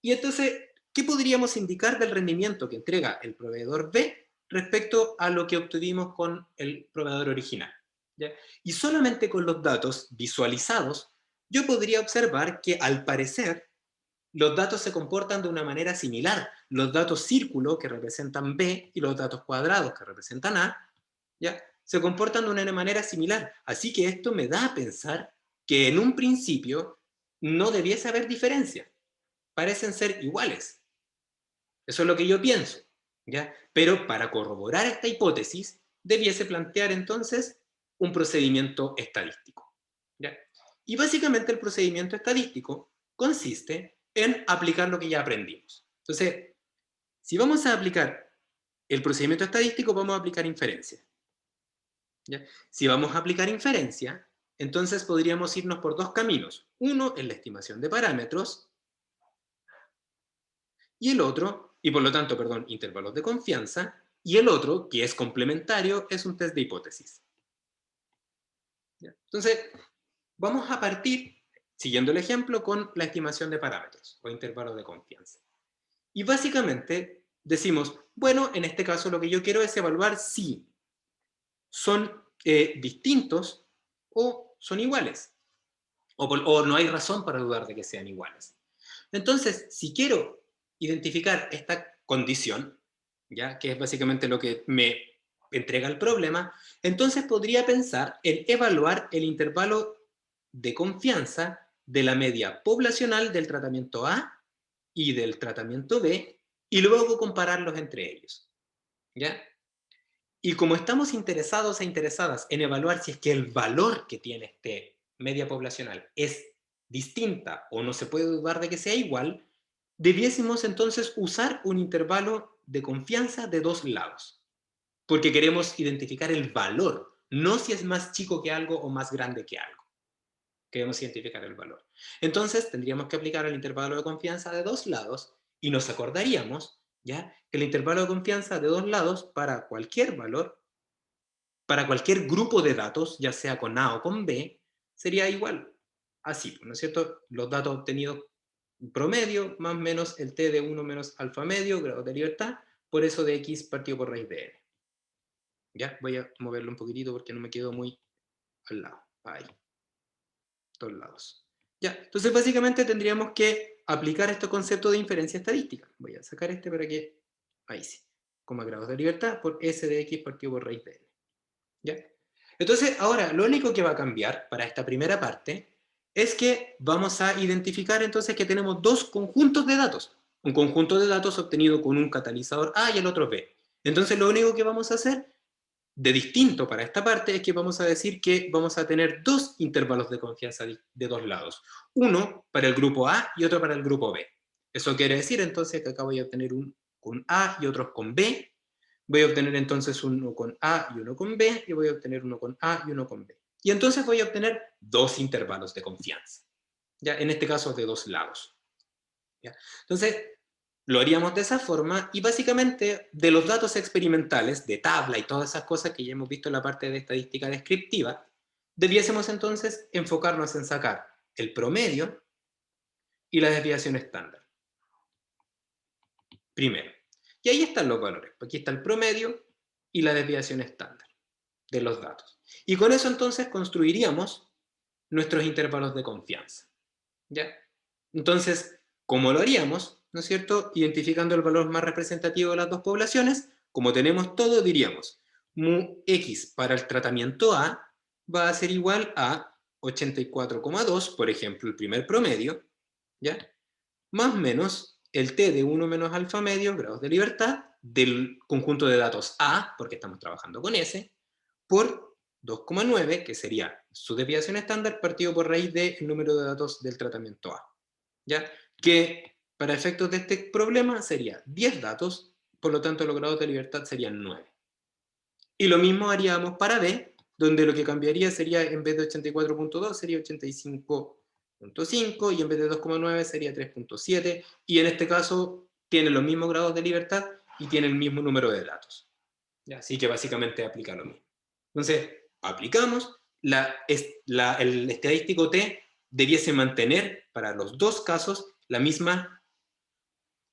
Y entonces, ¿qué podríamos indicar del rendimiento que entrega el proveedor B respecto a lo que obtuvimos con el proveedor original? ¿Ya? Y solamente con los datos visualizados, yo podría observar que al parecer los datos se comportan de una manera similar. Los datos círculo, que representan B, y los datos cuadrados, que representan A, ¿ya? Se comportan de una manera similar. Así que esto me da a pensar que en un principio no debiese haber diferencia. Parecen ser iguales. Eso es lo que yo pienso, ¿ya? Pero para corroborar esta hipótesis, debiese plantear entonces un procedimiento estadístico, ¿ya? Y básicamente el procedimiento estadístico consiste en aplicar lo que ya aprendimos. Entonces, si vamos a aplicar el procedimiento estadístico, vamos a aplicar inferencia. ¿Ya? Si vamos a aplicar inferencia, entonces podríamos irnos por dos caminos. Uno es la estimación de parámetros y el otro, y por lo tanto, perdón, intervalos de confianza, y el otro, que es complementario, es un test de hipótesis. ¿Ya? Entonces, vamos a partir, siguiendo el ejemplo, con la estimación de parámetros o intervalos de confianza. Y básicamente decimos, bueno, en este caso lo que yo quiero es evaluar si son distintos o son iguales. O no hay razón para dudar de que sean iguales. Entonces, si quiero identificar esta condición, ¿ya? Que es básicamente lo que me entrega el problema, entonces podría pensar en evaluar el intervalo de confianza de la media poblacional del tratamiento A y del tratamiento B, y luego compararlos entre ellos. ¿Ya? Y como estamos interesados e interesadas en evaluar si es que el valor que tiene este media poblacional es distinta o no se puede dudar de que sea igual, debiésemos entonces usar un intervalo de confianza de dos lados, porque queremos identificar el valor, no si es más chico que algo o más grande que algo. Queremos identificar el valor. Entonces tendríamos que aplicar el intervalo de confianza de dos lados y nos acordaríamos, ¿ya?, que el intervalo de confianza de dos lados para cualquier valor, para cualquier grupo de datos, ya sea con A o con B, sería igual. Así, ¿no es cierto? Los datos obtenidos promedio más menos el t de 1 menos alfa medio, grado de libertad, por eso de x partido por raíz de n. Ya, voy a moverlo un poquitito porque no me quedo muy al lado. Ahí, todos lados. Ya, entonces básicamente tendríamos que aplicar este concepto de inferencia estadística. Voy a sacar este para que, ahí sí, coma grados de libertad por s de x partido por raíz de n. ¿Ya? Entonces, ahora, lo único que va a cambiar para esta primera parte es que vamos a identificar entonces que tenemos dos conjuntos de datos. Un conjunto de datos obtenido con un catalizador A y el otro B. Entonces lo único que vamos a hacer de distinto para esta parte es que vamos a decir que vamos a tener dos intervalos de confianza de dos lados. Uno para el grupo A y otro para el grupo B. Eso quiere decir entonces que acá voy a obtener un con A y otros con B. Voy a obtener entonces uno con A y uno con B, y voy a obtener uno con A y uno con B. Y entonces voy a obtener dos intervalos de confianza. ¿Ya? En este caso de dos lados. ¿Ya? Entonces, lo haríamos de esa forma y básicamente de los datos experimentales, de tabla y todas esas cosas que ya hemos visto en la parte de estadística descriptiva, debiésemos entonces enfocarnos en sacar el promedio y la desviación estándar. Primero. Y ahí están los valores. Aquí está el promedio y la desviación estándar de los datos. Y con eso entonces construiríamos nuestros intervalos de confianza. ¿Ya? Entonces, ¿cómo lo haríamos? ¿No es cierto? Identificando el valor más representativo de las dos poblaciones, como tenemos todo, diríamos, mu x para el tratamiento A va a ser igual a 84,2, por ejemplo, el primer promedio, ¿ya? Más menos el t de 1 menos alfa medio, grados de libertad, del conjunto de datos A, porque estamos trabajando con S, por 2,9, que sería su desviación estándar, partido por raíz del número de datos del tratamiento A. ¿Ya? Que para efectos de este problema sería 10 datos, por lo tanto los grados de libertad serían 9. Y lo mismo haríamos para B, donde lo que cambiaría sería, en vez de 84,2 sería 85,5, y en vez de 2,9 sería 3,7, y en este caso tiene los mismos grados de libertad y tiene el mismo número de datos. ¿Ya? Así que básicamente aplica lo mismo. Entonces, aplicamos, el estadístico T debiese mantener para los dos casos la misma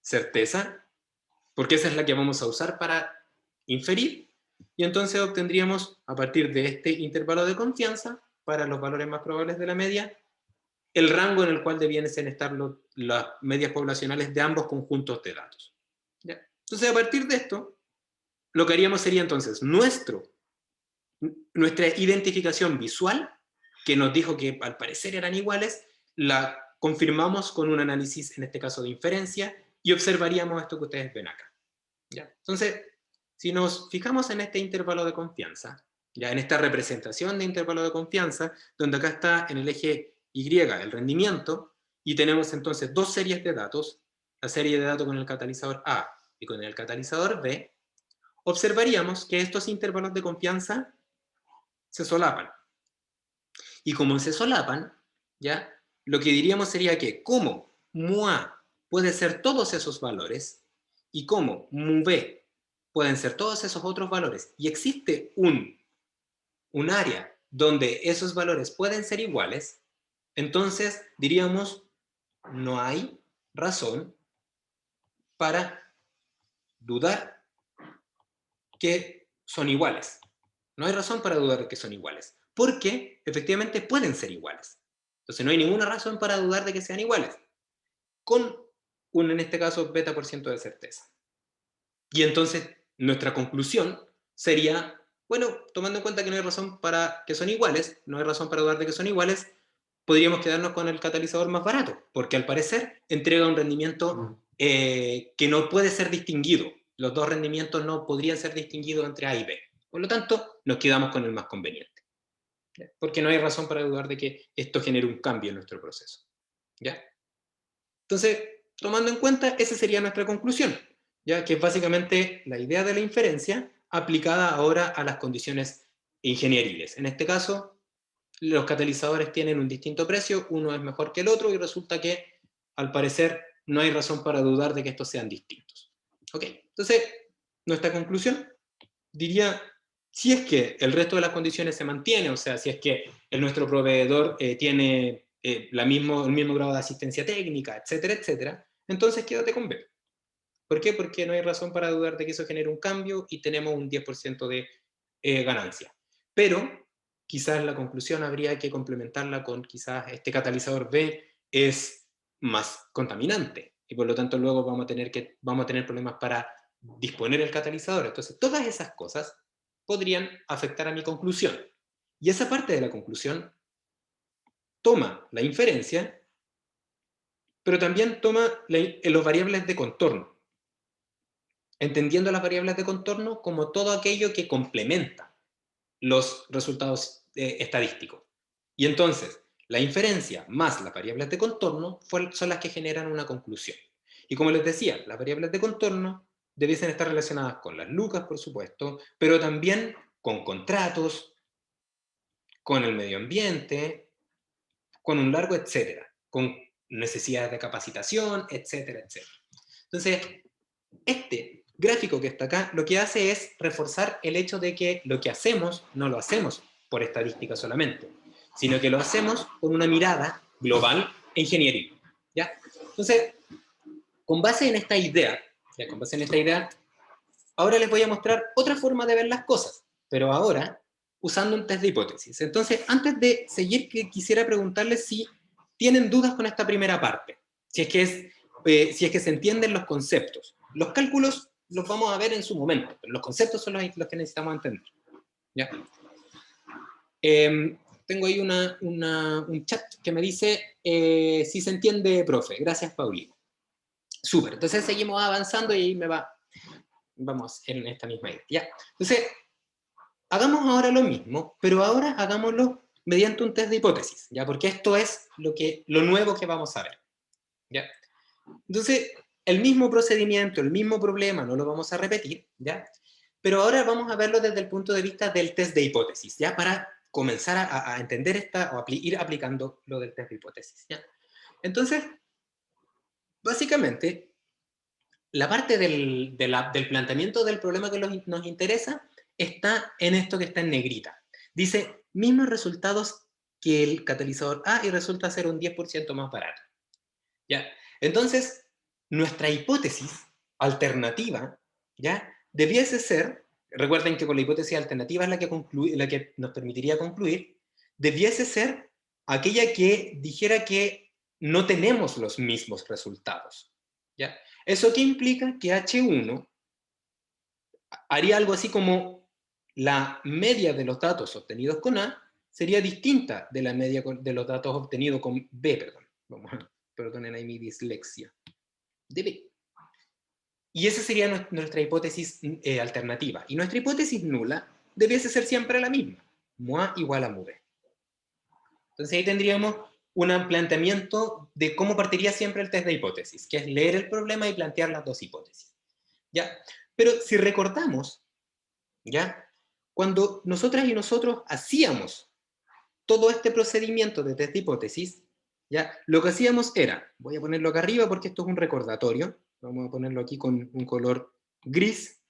certeza, porque esa es la que vamos a usar para inferir, y entonces obtendríamos, a partir de este intervalo de confianza, para los valores más probables de la media, el rango en el cual debían estar las medias poblacionales de ambos conjuntos de datos. ¿Ya? Entonces, a partir de esto, lo que haríamos sería entonces nuestra identificación visual, que nos dijo que al parecer eran iguales, la confirmamos con un análisis, en este caso de inferencia, y observaríamos esto que ustedes ven acá. ¿Ya? Entonces, si nos fijamos en este intervalo de confianza, ya en esta representación de intervalo de confianza, donde acá está en el eje Y el rendimiento, y tenemos entonces dos series de datos, la serie de datos con el catalizador A y con el catalizador B, observaríamos que estos intervalos de confianza se solapan. Y como se solapan, ¿ya? Lo que diríamos sería que como mu A puede ser todos esos valores y como mu B pueden ser todos esos otros valores y existe un área donde esos valores pueden ser iguales, entonces diríamos no hay razón para dudar que son iguales. No hay razón para dudar de que son iguales, porque efectivamente pueden ser iguales. Entonces no hay ninguna razón para dudar de que sean iguales, con un, en este caso, beta por ciento de certeza. Y entonces nuestra conclusión sería, bueno, tomando en cuenta que no hay razón para que son iguales, no hay razón para dudar de que son iguales, podríamos quedarnos con el catalizador más barato, porque al parecer entrega un rendimiento que no puede ser distinguido. Los dos rendimientos no podrían ser distinguidos entre A y B. Por lo tanto, nos quedamos con el más conveniente. ¿Ya? Porque no hay razón para dudar de que esto genere un cambio en nuestro proceso. ¿Ya? Entonces, tomando en cuenta, esa sería nuestra conclusión, ¿ya? Que es básicamente la idea de la inferencia aplicada ahora a las condiciones ingenieriles. En este caso, los catalizadores tienen un distinto precio, uno es mejor que el otro y resulta que, al parecer, no hay razón para dudar de que estos sean distintos. ¿Ok? Entonces, nuestra conclusión diría, si es que el resto de las condiciones se mantiene, o sea, si es que nuestro proveedor tiene el mismo grado de asistencia técnica, etcétera, etcétera, entonces quédate con B. ¿Por qué? Porque no hay razón para dudar de que eso genere un cambio y tenemos un 10% de ganancia. Pero quizás la conclusión habría que complementarla con quizás este catalizador B es más contaminante y por lo tanto luego vamos a tener problemas para disponer el catalizador. Entonces todas esas cosas podrían afectar a mi conclusión. Y esa parte de la conclusión toma la inferencia, pero también toma los variables de contorno, entendiendo las variables de contorno como todo aquello que complementa los resultados estadísticos. Y entonces, la inferencia más las variables de contorno son las que generan una conclusión. Y como les decía, las variables de contorno debiesen estar relacionadas con las lucas, por supuesto, pero también con contratos, con el medio ambiente, con un largo etcétera, con necesidades de capacitación, etcétera, etcétera. Entonces, este gráfico que está acá lo que hace es reforzar el hecho de que lo que hacemos no lo hacemos por estadística solamente, sino que lo hacemos con una mirada global e ingenieril. ¿Ya? Entonces, con base en esta idea, ¿ya? Con base en esta idea, ahora les voy a mostrar otra forma de ver las cosas, pero ahora usando un test de hipótesis. Entonces, antes de seguir, quisiera preguntarles si tienen dudas con esta primera parte, si es que se entienden los conceptos. Los cálculos los vamos a ver en su momento, pero los conceptos son los que necesitamos entender. ¿Ya? Tengo ahí un chat que me dice si se entiende, profe. Gracias, Paulina. Súper, entonces seguimos avanzando y ahí vamos en esta misma idea. ¿Ya? Entonces, hagamos ahora lo mismo, pero ahora hagámoslo mediante un test de hipótesis, ¿ya? Porque esto es lo nuevo que vamos a ver, ¿ya? Entonces, el mismo procedimiento, el mismo problema, no lo vamos a repetir, ¿ya? Pero ahora vamos a verlo desde el punto de vista del test de hipótesis, ¿ya? Para comenzar a entender ir aplicando lo del test de hipótesis, ¿ya? Entonces, básicamente, la parte del planteamiento del problema que nos interesa está en esto que está en negrita. Dice, mismos resultados que el catalizador A y resulta ser un 10% más barato. ¿Ya? Entonces, nuestra hipótesis alternativa, ¿ya? Debiese ser, recuerden que con la hipótesis alternativa es la que nos permitiría concluir, debiese ser aquella que dijera que no tenemos los mismos resultados, ¿ya? ¿Eso qué implica? Que H1 haría algo así como la media de los datos obtenidos con A sería distinta de la media de los datos obtenidos con B, perdón. Perdonen ahí mi dislexia. De B. Y esa sería nuestra hipótesis alternativa. Y nuestra hipótesis nula debiese ser siempre la misma. Mu igual a mu B. Entonces ahí tendríamos un planteamiento de cómo partiría siempre el test de hipótesis, que es leer el problema y plantear las dos hipótesis. ¿Ya? Pero si recordamos, ¿ya? Cuando nosotras y nosotros hacíamos todo este procedimiento de test de hipótesis, ¿ya? Lo que hacíamos era, voy a ponerlo acá arriba porque esto es un recordatorio, vamos a ponerlo aquí con un color gris,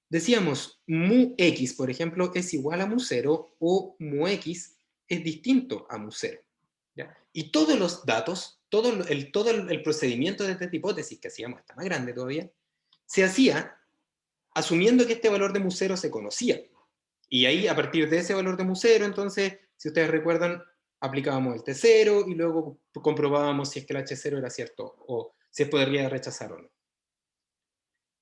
decíamos mu x, por ejemplo, es igual a mu 0 o mu x es distinto a mu 0. ¿Ya? Y todos los datos, todo el procedimiento de test de hipótesis que hacíamos, está más grande todavía, se hacía asumiendo que este valor de mu 0 se conocía. Y ahí, a partir de ese valor de mu 0, entonces, si ustedes recuerdan, aplicábamos el T0 y luego comprobábamos si es que el H0 era cierto o se podría rechazar o no.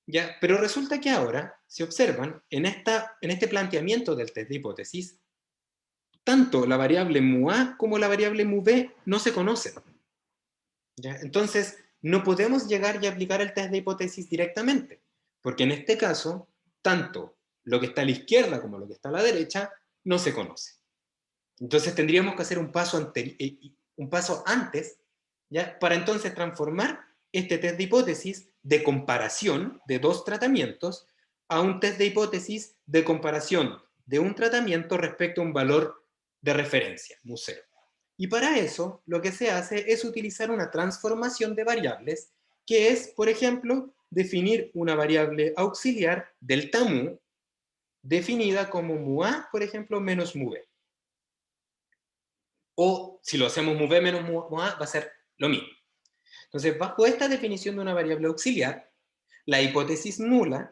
¿Ya? Pero resulta que ahora, si observan, en este planteamiento del test de hipótesis, tanto la variable mu A como la variable mu B no se conocen. ¿Ya? Entonces, no podemos llegar y aplicar el test de hipótesis directamente, porque en este caso, tanto lo que está a la izquierda como lo que está a la derecha no se conoce. Entonces tendríamos que hacer un paso antes, ¿ya? Para entonces transformar este test de hipótesis de comparación de dos tratamientos a un test de hipótesis de comparación de un tratamiento respecto a un valor de referencia, mu 0. Y para eso, lo que se hace es utilizar una transformación de variables, que es, por ejemplo, definir una variable auxiliar, delta mu, definida como mu A, por ejemplo, menos mu B. O si lo hacemos mu B menos mu A, va a ser lo mismo. Entonces, bajo esta definición de una variable auxiliar, la hipótesis nula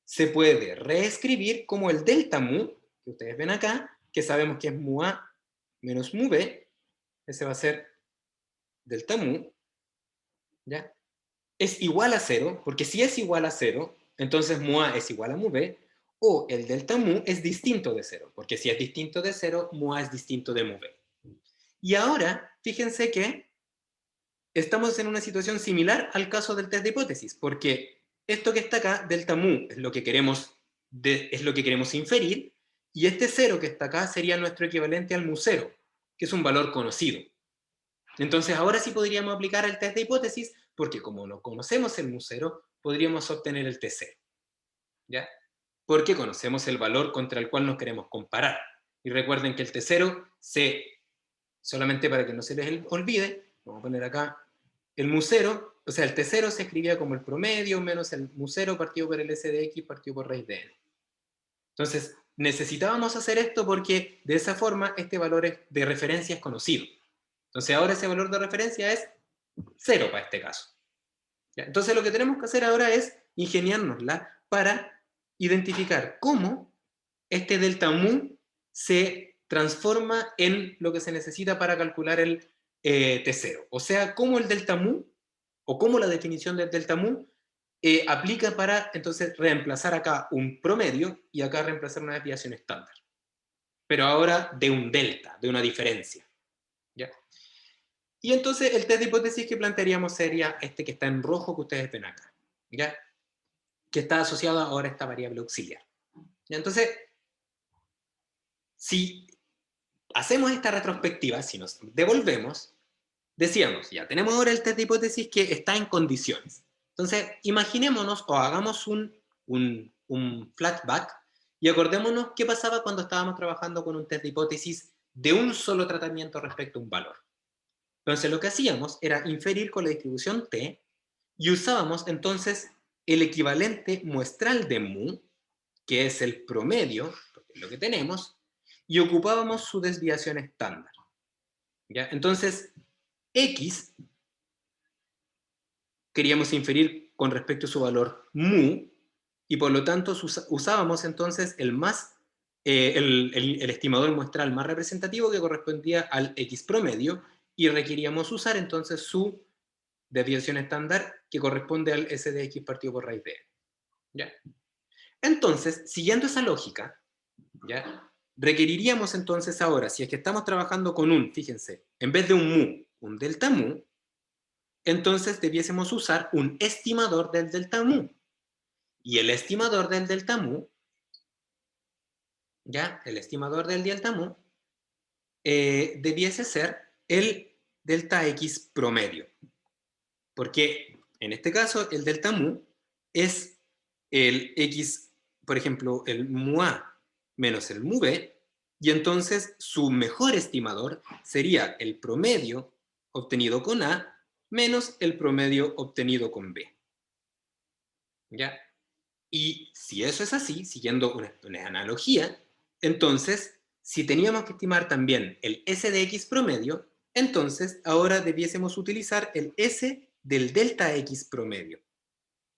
se puede reescribir como el delta mu, que ustedes ven acá, que sabemos que es mu A menos mu B, ese va a ser delta mu, ¿ya? Es igual a 0, porque si es igual a 0, entonces mu A es igual a mu B, o el delta mu es distinto de 0, porque si es distinto de 0, mu A es distinto de mu B. Y ahora, fíjense que estamos en una situación similar al caso del test de hipótesis, porque esto que está acá, delta mu, es lo que queremos, es lo que queremos inferir, y este cero que está acá sería nuestro equivalente al mu cero, que es un valor conocido. Entonces ahora sí podríamos aplicar el test de hipótesis, porque como no conocemos el mu cero, podríamos obtener el t cero, ¿ya? Porque conocemos el valor contra el cual nos queremos comparar. Y recuerden que el t cero solamente para que no se les olvide, vamos a poner acá el mu cero, o sea, el t cero se escribía como el promedio menos el mu cero partido por el s de x partido por raíz de n. Entonces, necesitábamos hacer esto porque de esa forma este valor de referencia es conocido. Entonces ahora ese valor de referencia es 0 para este caso. ¿Ya? Entonces lo que tenemos que hacer ahora es ingeniárnosla para identificar cómo este delta mu se transforma en lo que se necesita para calcular el T0. O sea, cómo el delta mu, o cómo la definición del delta mu, aplica para entonces reemplazar acá un promedio y acá reemplazar una desviación estándar. Pero ahora de un delta, de una diferencia. ¿Ya? Y entonces el test de hipótesis que plantearíamos sería este que está en rojo que ustedes ven acá, ¿ya? Que está asociado ahora a esta variable auxiliar. ¿Ya? Entonces, si hacemos esta retrospectiva, si nos devolvemos, decíamos, ya tenemos ahora el test de hipótesis que está en condiciones. Entonces, imaginémonos o hagamos un flashback y acordémonos qué pasaba cuando estábamos trabajando con un test de hipótesis de un solo tratamiento respecto a un valor. Entonces, lo que hacíamos era inferir con la distribución t y usábamos entonces el equivalente muestral de mu, que es el promedio, porque es lo que tenemos, y ocupábamos su desviación estándar. ¿Ya? Entonces, x queríamos inferir con respecto a su valor mu, y por lo tanto usábamos entonces el estimador muestral más representativo que correspondía al x promedio, y requeríamos usar entonces su desviación estándar que corresponde al s de x partido por raíz de n. ¿Ya? Entonces, siguiendo esa lógica, ¿ya? Requeriríamos entonces ahora, si es que estamos trabajando con fíjense, en vez de un mu, un delta mu, entonces debiésemos usar un estimador del delta mu. Y el estimador del delta mu, ¿ya? El estimador del delta mu debiese ser el delta x promedio. Porque en este caso el delta mu es el x, por ejemplo, el mu a menos el mu b, y entonces su mejor estimador sería el promedio obtenido con a menos el promedio obtenido con b. ¿Ya? Y si eso es así, siguiendo una analogía, entonces, si teníamos que estimar también el S de X promedio, entonces ahora debiésemos utilizar el S del delta X promedio.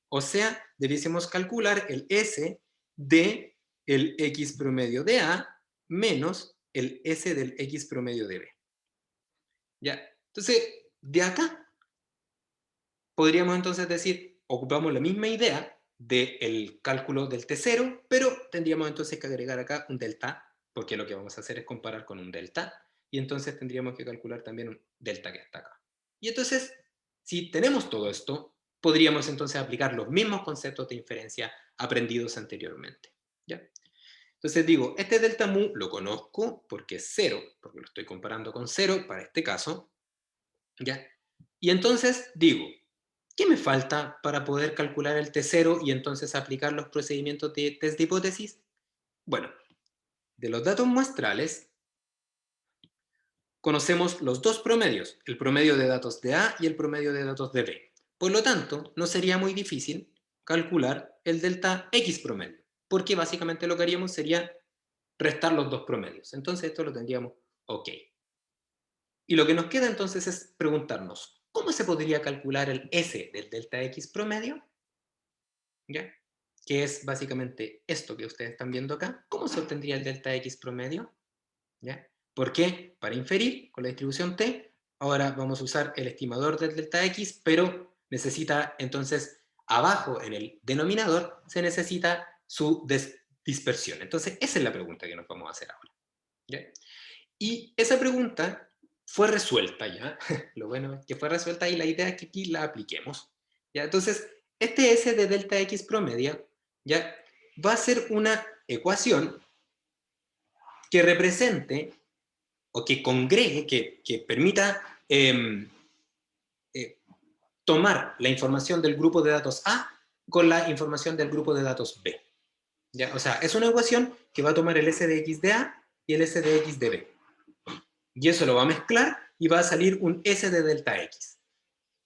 O sea, debiésemos calcular el S de el X promedio de A menos el S del X promedio de B. ¿Ya? Entonces, de acá podríamos entonces decir, ocupamos la misma idea del cálculo del T0, pero tendríamos entonces que agregar acá un delta, porque lo que vamos a hacer es comparar con un delta, y entonces tendríamos que calcular también un delta que está acá. Y entonces, si tenemos todo esto, podríamos entonces aplicar los mismos conceptos de inferencia aprendidos anteriormente. ¿Ya? Entonces digo, este delta mu lo conozco porque es 0, porque lo estoy comparando con 0 para este caso. ¿Ya? Y entonces digo, ¿qué me falta para poder calcular el T0 y entonces aplicar los procedimientos de test de hipótesis? Bueno, de los datos muestrales conocemos los dos promedios, el promedio de datos de A y el promedio de datos de B. Por lo tanto, no sería muy difícil calcular el delta X promedio, porque básicamente lo que haríamos sería restar los dos promedios. Entonces esto lo tendríamos ok. Y lo que nos queda entonces es preguntarnos, ¿cómo se podría calcular el S del delta X promedio? ¿Ya? Que es básicamente esto que ustedes están viendo acá. ¿Cómo se obtendría el delta X promedio? ¿Ya? ¿Por qué? Para inferir con la distribución T, ahora vamos a usar el estimador del delta X, pero necesita entonces, abajo en el denominador, se necesita su dispersión. Entonces, esa es la pregunta que nos vamos a hacer ahora. ¿Ya? Y esa pregunta fue resuelta ya. Lo bueno es que fue resuelta y la idea es que aquí la apliquemos. ¿Ya? Entonces, este S de delta X promedio ya va a ser una ecuación que represente o que congregue, que permita tomar la información del grupo de datos A con la información del grupo de datos B. ¿Ya? O sea, es una ecuación que va a tomar el S de X de A y el S de X de B. Y eso lo va a mezclar y va a salir un S de delta X.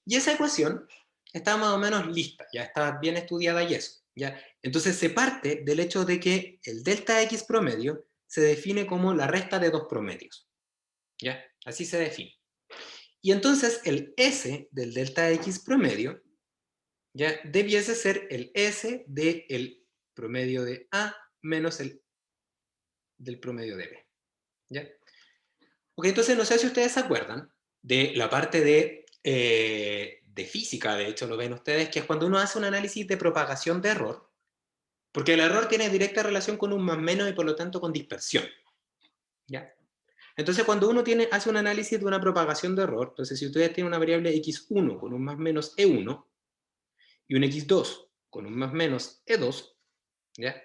Y esa ecuación está más o menos lista, ya está bien estudiada y eso. ¿Ya? Entonces se parte del hecho de que el delta X promedio se define como la resta de dos promedios. ¿Ya? Así se define. Y entonces el S del delta X promedio ya debiese ser el S del promedio de A menos el del promedio de B. ¿Ya? Ok, entonces no sé si ustedes se acuerdan de la parte de física, de hecho lo ven ustedes, que es cuando uno hace un análisis de propagación de error, porque el error tiene directa relación con un más menos y por lo tanto con dispersión. ¿Ya? Entonces cuando uno hace un análisis de una propagación de error, entonces si ustedes tienen una variable x1 con un más menos e1 y un x2 con un más menos e2, ¿ya?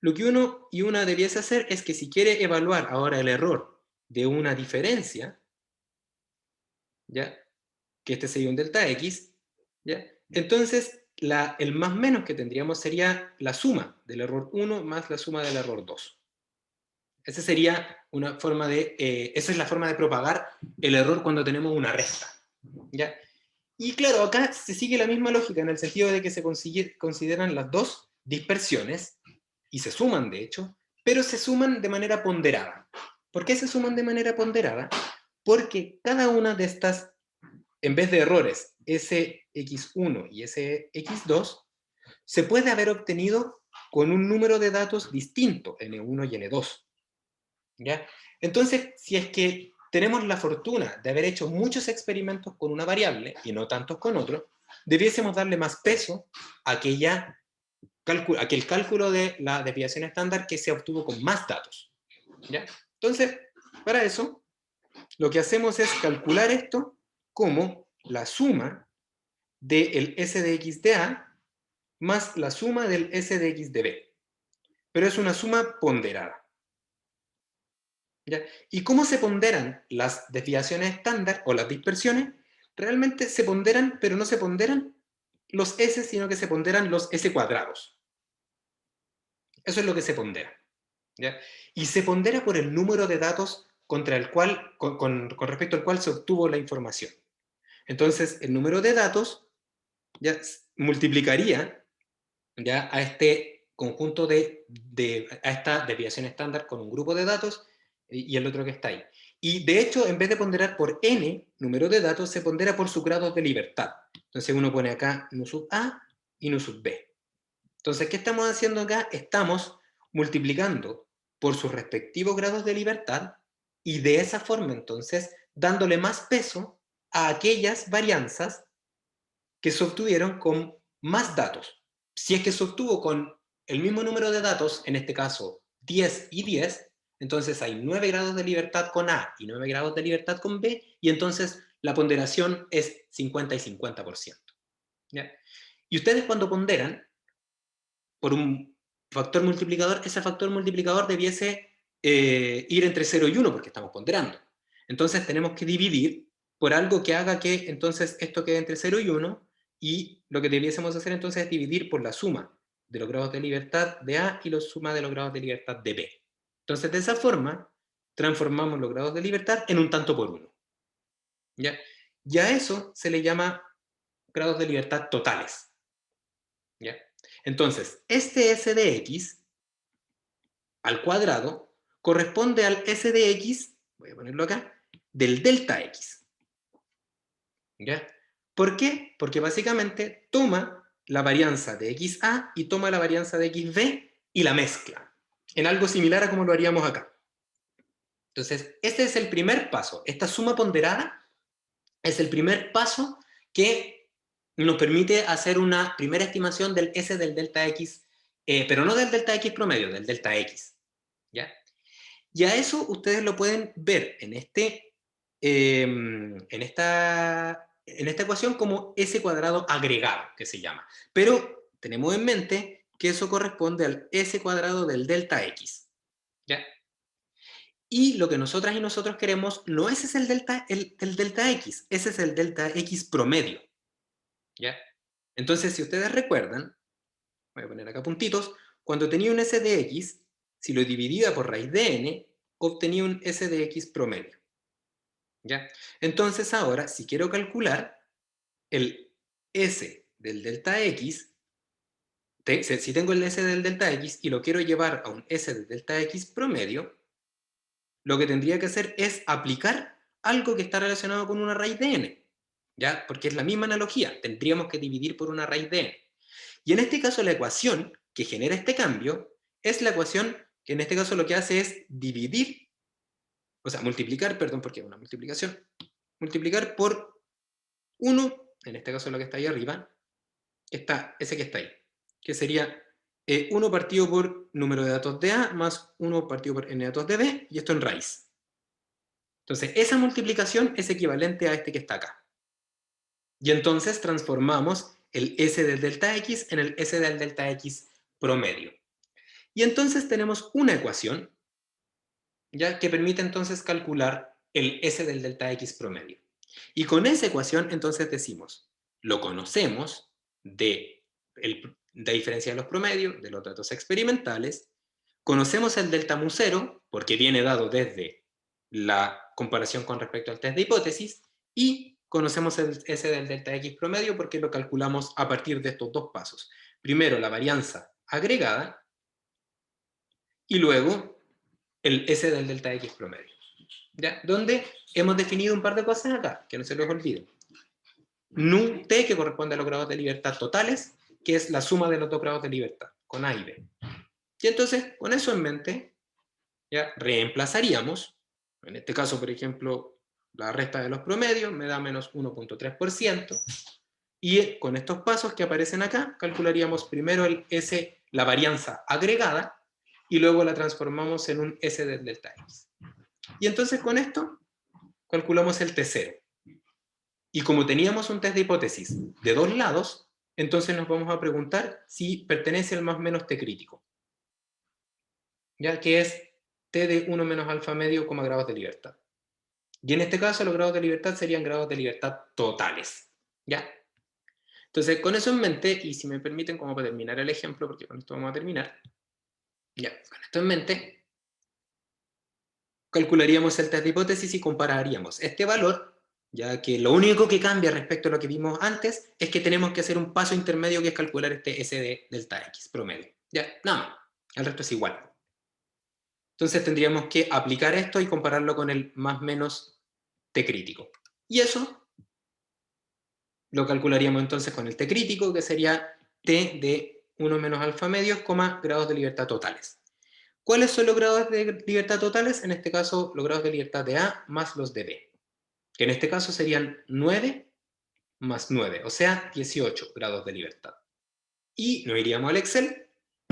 Lo que uno y una debiese hacer es que si quiere evaluar ahora el error de una diferencia, ¿ya? Que este sería un delta X, ¿ya? Entonces, el más menos que tendríamos sería la suma del error 1 más la suma del error 2. Esa sería una forma esa es la forma de propagar el error cuando tenemos una resta, ¿ya? Y claro, acá se sigue la misma lógica en el sentido de que se consideran las dos dispersiones y se suman, de hecho, pero se suman de manera ponderada. ¿Por qué se suman de manera ponderada? Porque cada una de estas, en vez de errores SX1 y SX2, se puede haber obtenido con un número de datos distinto, N1 y N2. ¿Ya? Entonces, si es que tenemos la fortuna de haber hecho muchos experimentos con una variable y no tantos con otro, debiésemos darle más peso a aquel cálculo de la desviación estándar que se obtuvo con más datos. ¿Ya? Entonces, para eso, lo que hacemos es calcular esto como la suma del S de X de A más la suma del S de X de B. Pero es una suma ponderada. ¿Ya? ¿Y cómo se ponderan las desviaciones estándar o las dispersiones? Realmente se ponderan, pero no se ponderan los S, sino que se ponderan los S cuadrados. Eso es lo que se pondera. ¿Ya? Y se pondera por el número de datos contra el cual, con respecto al cual se obtuvo la información. Entonces, el número de datos ya multiplicaría ya a este conjunto a esta desviación estándar con un grupo de datos y el otro que está ahí. Y de hecho, en vez de ponderar por n número de datos, se pondera por sus grados de libertad. Entonces uno pone acá nu sub a y nu sub b. Entonces, ¿qué estamos haciendo acá? Estamos multiplicando por sus respectivos grados de libertad y de esa forma, entonces, dándole más peso a aquellas varianzas que se obtuvieron con más datos. Si es que se obtuvo con el mismo número de datos, en este caso 10 y 10, entonces hay 9 grados de libertad con A y 9 grados de libertad con B, y entonces la ponderación es 50 y 50%. ¿Ya? Y ustedes cuando ponderan por un factor multiplicador, ese factor multiplicador debiese ir entre 0 y 1 porque estamos ponderando. Entonces tenemos que dividir por algo que haga que entonces esto quede entre 0 y 1, y lo que debiésemos hacer entonces es dividir por la suma de los grados de libertad de A y la suma de los grados de libertad de B. Entonces de esa forma transformamos los grados de libertad en un tanto por uno. ¿Ya? Y a eso se le llama grados de libertad totales. ¿Ya? Entonces, este S de X al cuadrado corresponde al S de X, voy a ponerlo acá, del delta X. ¿Ya? ¿Por qué? Porque básicamente toma la varianza de XA y toma la varianza de XB y la mezcla, en algo similar a como lo haríamos acá. Entonces, este es el primer paso. Esta suma ponderada es el primer paso que nos permite hacer una primera estimación del S del delta X, pero no del delta X promedio, del delta X. ¿Ya? Y a eso ustedes lo pueden ver en este en esta ecuación como S cuadrado agregado, que se llama. Pero tenemos en mente que eso corresponde al S cuadrado del delta X. ¿Ya? Y lo que nosotras y nosotros queremos no ese es el delta X, ese es el delta X promedio. ¿Ya? Entonces, si ustedes recuerdan, voy a poner acá puntitos, cuando tenía un S de X, si lo dividía por raíz de n, obtenía un S de X promedio. ¿Ya? Entonces ahora, si quiero calcular el S del delta X, si tengo el S del delta X y lo quiero llevar a un S del delta X promedio, lo que tendría que hacer es aplicar algo que está relacionado con una raíz de n, ¿ya? Porque es la misma analogía, tendríamos que dividir por una raíz de n. Y en este caso la ecuación que genera este cambio es la ecuación que en este caso lo que hace es dividir, o sea, multiplicar, perdón, porque es una multiplicación, multiplicar por 1, en este caso lo que está ahí arriba, ese que está ahí, que sería 1 partido por número de datos de A más 1 partido por n datos de B, y esto en raíz. Entonces, esa multiplicación es equivalente a este que está acá. Y entonces transformamos el S del delta X en el S del delta X promedio. Y entonces tenemos una ecuación, ¿ya? Que permite entonces calcular el S del delta X promedio. Y con esa ecuación entonces decimos, lo conocemos de diferencia de los promedios, de los datos experimentales, conocemos el delta mu 0, porque viene dado desde la comparación con respecto al test de hipótesis, y conocemos el S del delta X promedio porque lo calculamos a partir de estos dos pasos. Primero la varianza agregada, y luego el S del delta X promedio. ¿Ya? Donde hemos definido un par de cosas acá, que no se les olvide. Nu T, que corresponde a los grados de libertad totales, que es la suma de los dos grados de libertad, con A y B. Y entonces, con eso en mente, ya reemplazaríamos, en este caso, por ejemplo, la resta de los promedios me da menos 1.3%, y con estos pasos que aparecen acá, calcularíamos primero el S, la varianza agregada, y luego la transformamos en un S del delta X. Y entonces con esto calculamos el T0. Y como teníamos un test de hipótesis de dos lados, entonces nos vamos a preguntar si pertenece al más o menos T crítico. Ya que es T de 1 menos alfa medio, grados de libertad. Y en este caso los grados de libertad serían grados de libertad totales. ¿Ya? Entonces, con eso en mente, y si me permiten, como para terminar el ejemplo, porque con esto vamos a terminar, ya, con esto en mente, calcularíamos el test de hipótesis y compararíamos este valor, ya que lo único que cambia respecto a lo que vimos antes es que tenemos que hacer un paso intermedio que es calcular este S de delta X promedio. Ya, nada más. El resto es igual. Entonces tendríamos que aplicar esto y compararlo con el más menos T crítico. Y eso lo calcularíamos entonces con el T crítico, que sería T de 1 menos alfa medios, grados de libertad totales. ¿Cuáles son los grados de libertad totales? En este caso, los grados de libertad de A más los de B, que en este caso serían 9 más 9, o sea, 18 grados de libertad. Y nos iríamos al Excel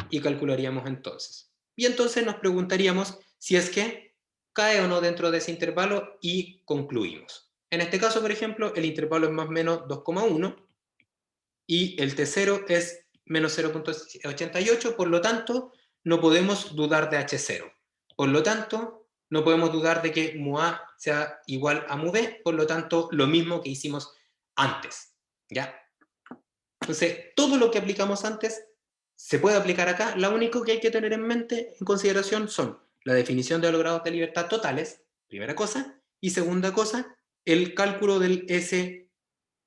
y calcularíamos entonces. Y entonces nos preguntaríamos si es que cae o no dentro de ese intervalo y concluimos. En este caso, por ejemplo, el intervalo es más o menos 2,1 y el T0 es menos 0.88, por lo tanto, no podemos dudar de H0. Por lo tanto, no podemos dudar de que mu A sea igual a mu B, por lo tanto, lo mismo que hicimos antes. ¿Ya? Entonces, todo lo que aplicamos antes se puede aplicar acá. Lo único que hay que tener en mente, en consideración, son la definición de los grados de libertad totales, primera cosa, y segunda cosa, el cálculo del S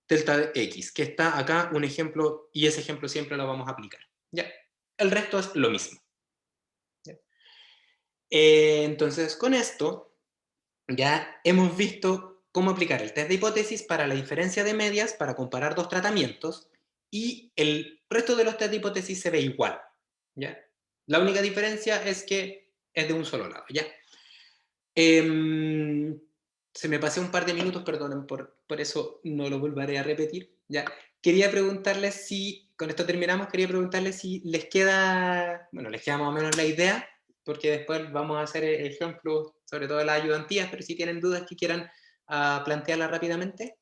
delta X, que está acá un ejemplo, y ese ejemplo siempre lo vamos a aplicar. ¿Ya? El resto es lo mismo. ¿Ya? Entonces, con esto, ya hemos visto cómo aplicar el test de hipótesis para la diferencia de medias, para comparar dos tratamientos, y el resto de los test de hipótesis se ve igual. ¿Ya? La única diferencia es que es de un solo lado. ¿Ya? Se me pasé un par de minutos, perdonen, por eso no lo volveré a repetir. ¿Ya? Quería preguntarles si, con esto terminamos, quería preguntarles si les queda, bueno, les queda más o menos la idea, porque después vamos a hacer ejemplos, sobre todo las ayudantías, pero si tienen dudas que quieran a plantearlas rápidamente,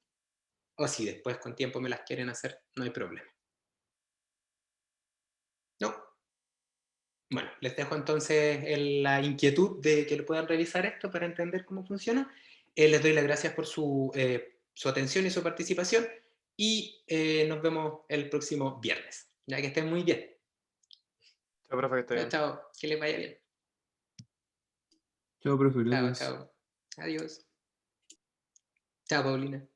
o si después con tiempo me las quieren hacer, no hay problema. ¿No? Bueno, les dejo entonces la inquietud de que lo puedan revisar esto para entender cómo funciona. Les doy las gracias por su atención y su participación y nos vemos el próximo viernes. Ya que estén muy bien.
Chao, profe, que esté
Chao,
bien.
chao. Que les vaya bien.
Chao, profe,
Chao,
gracias.
chao. Adiós. Chao, Paulina.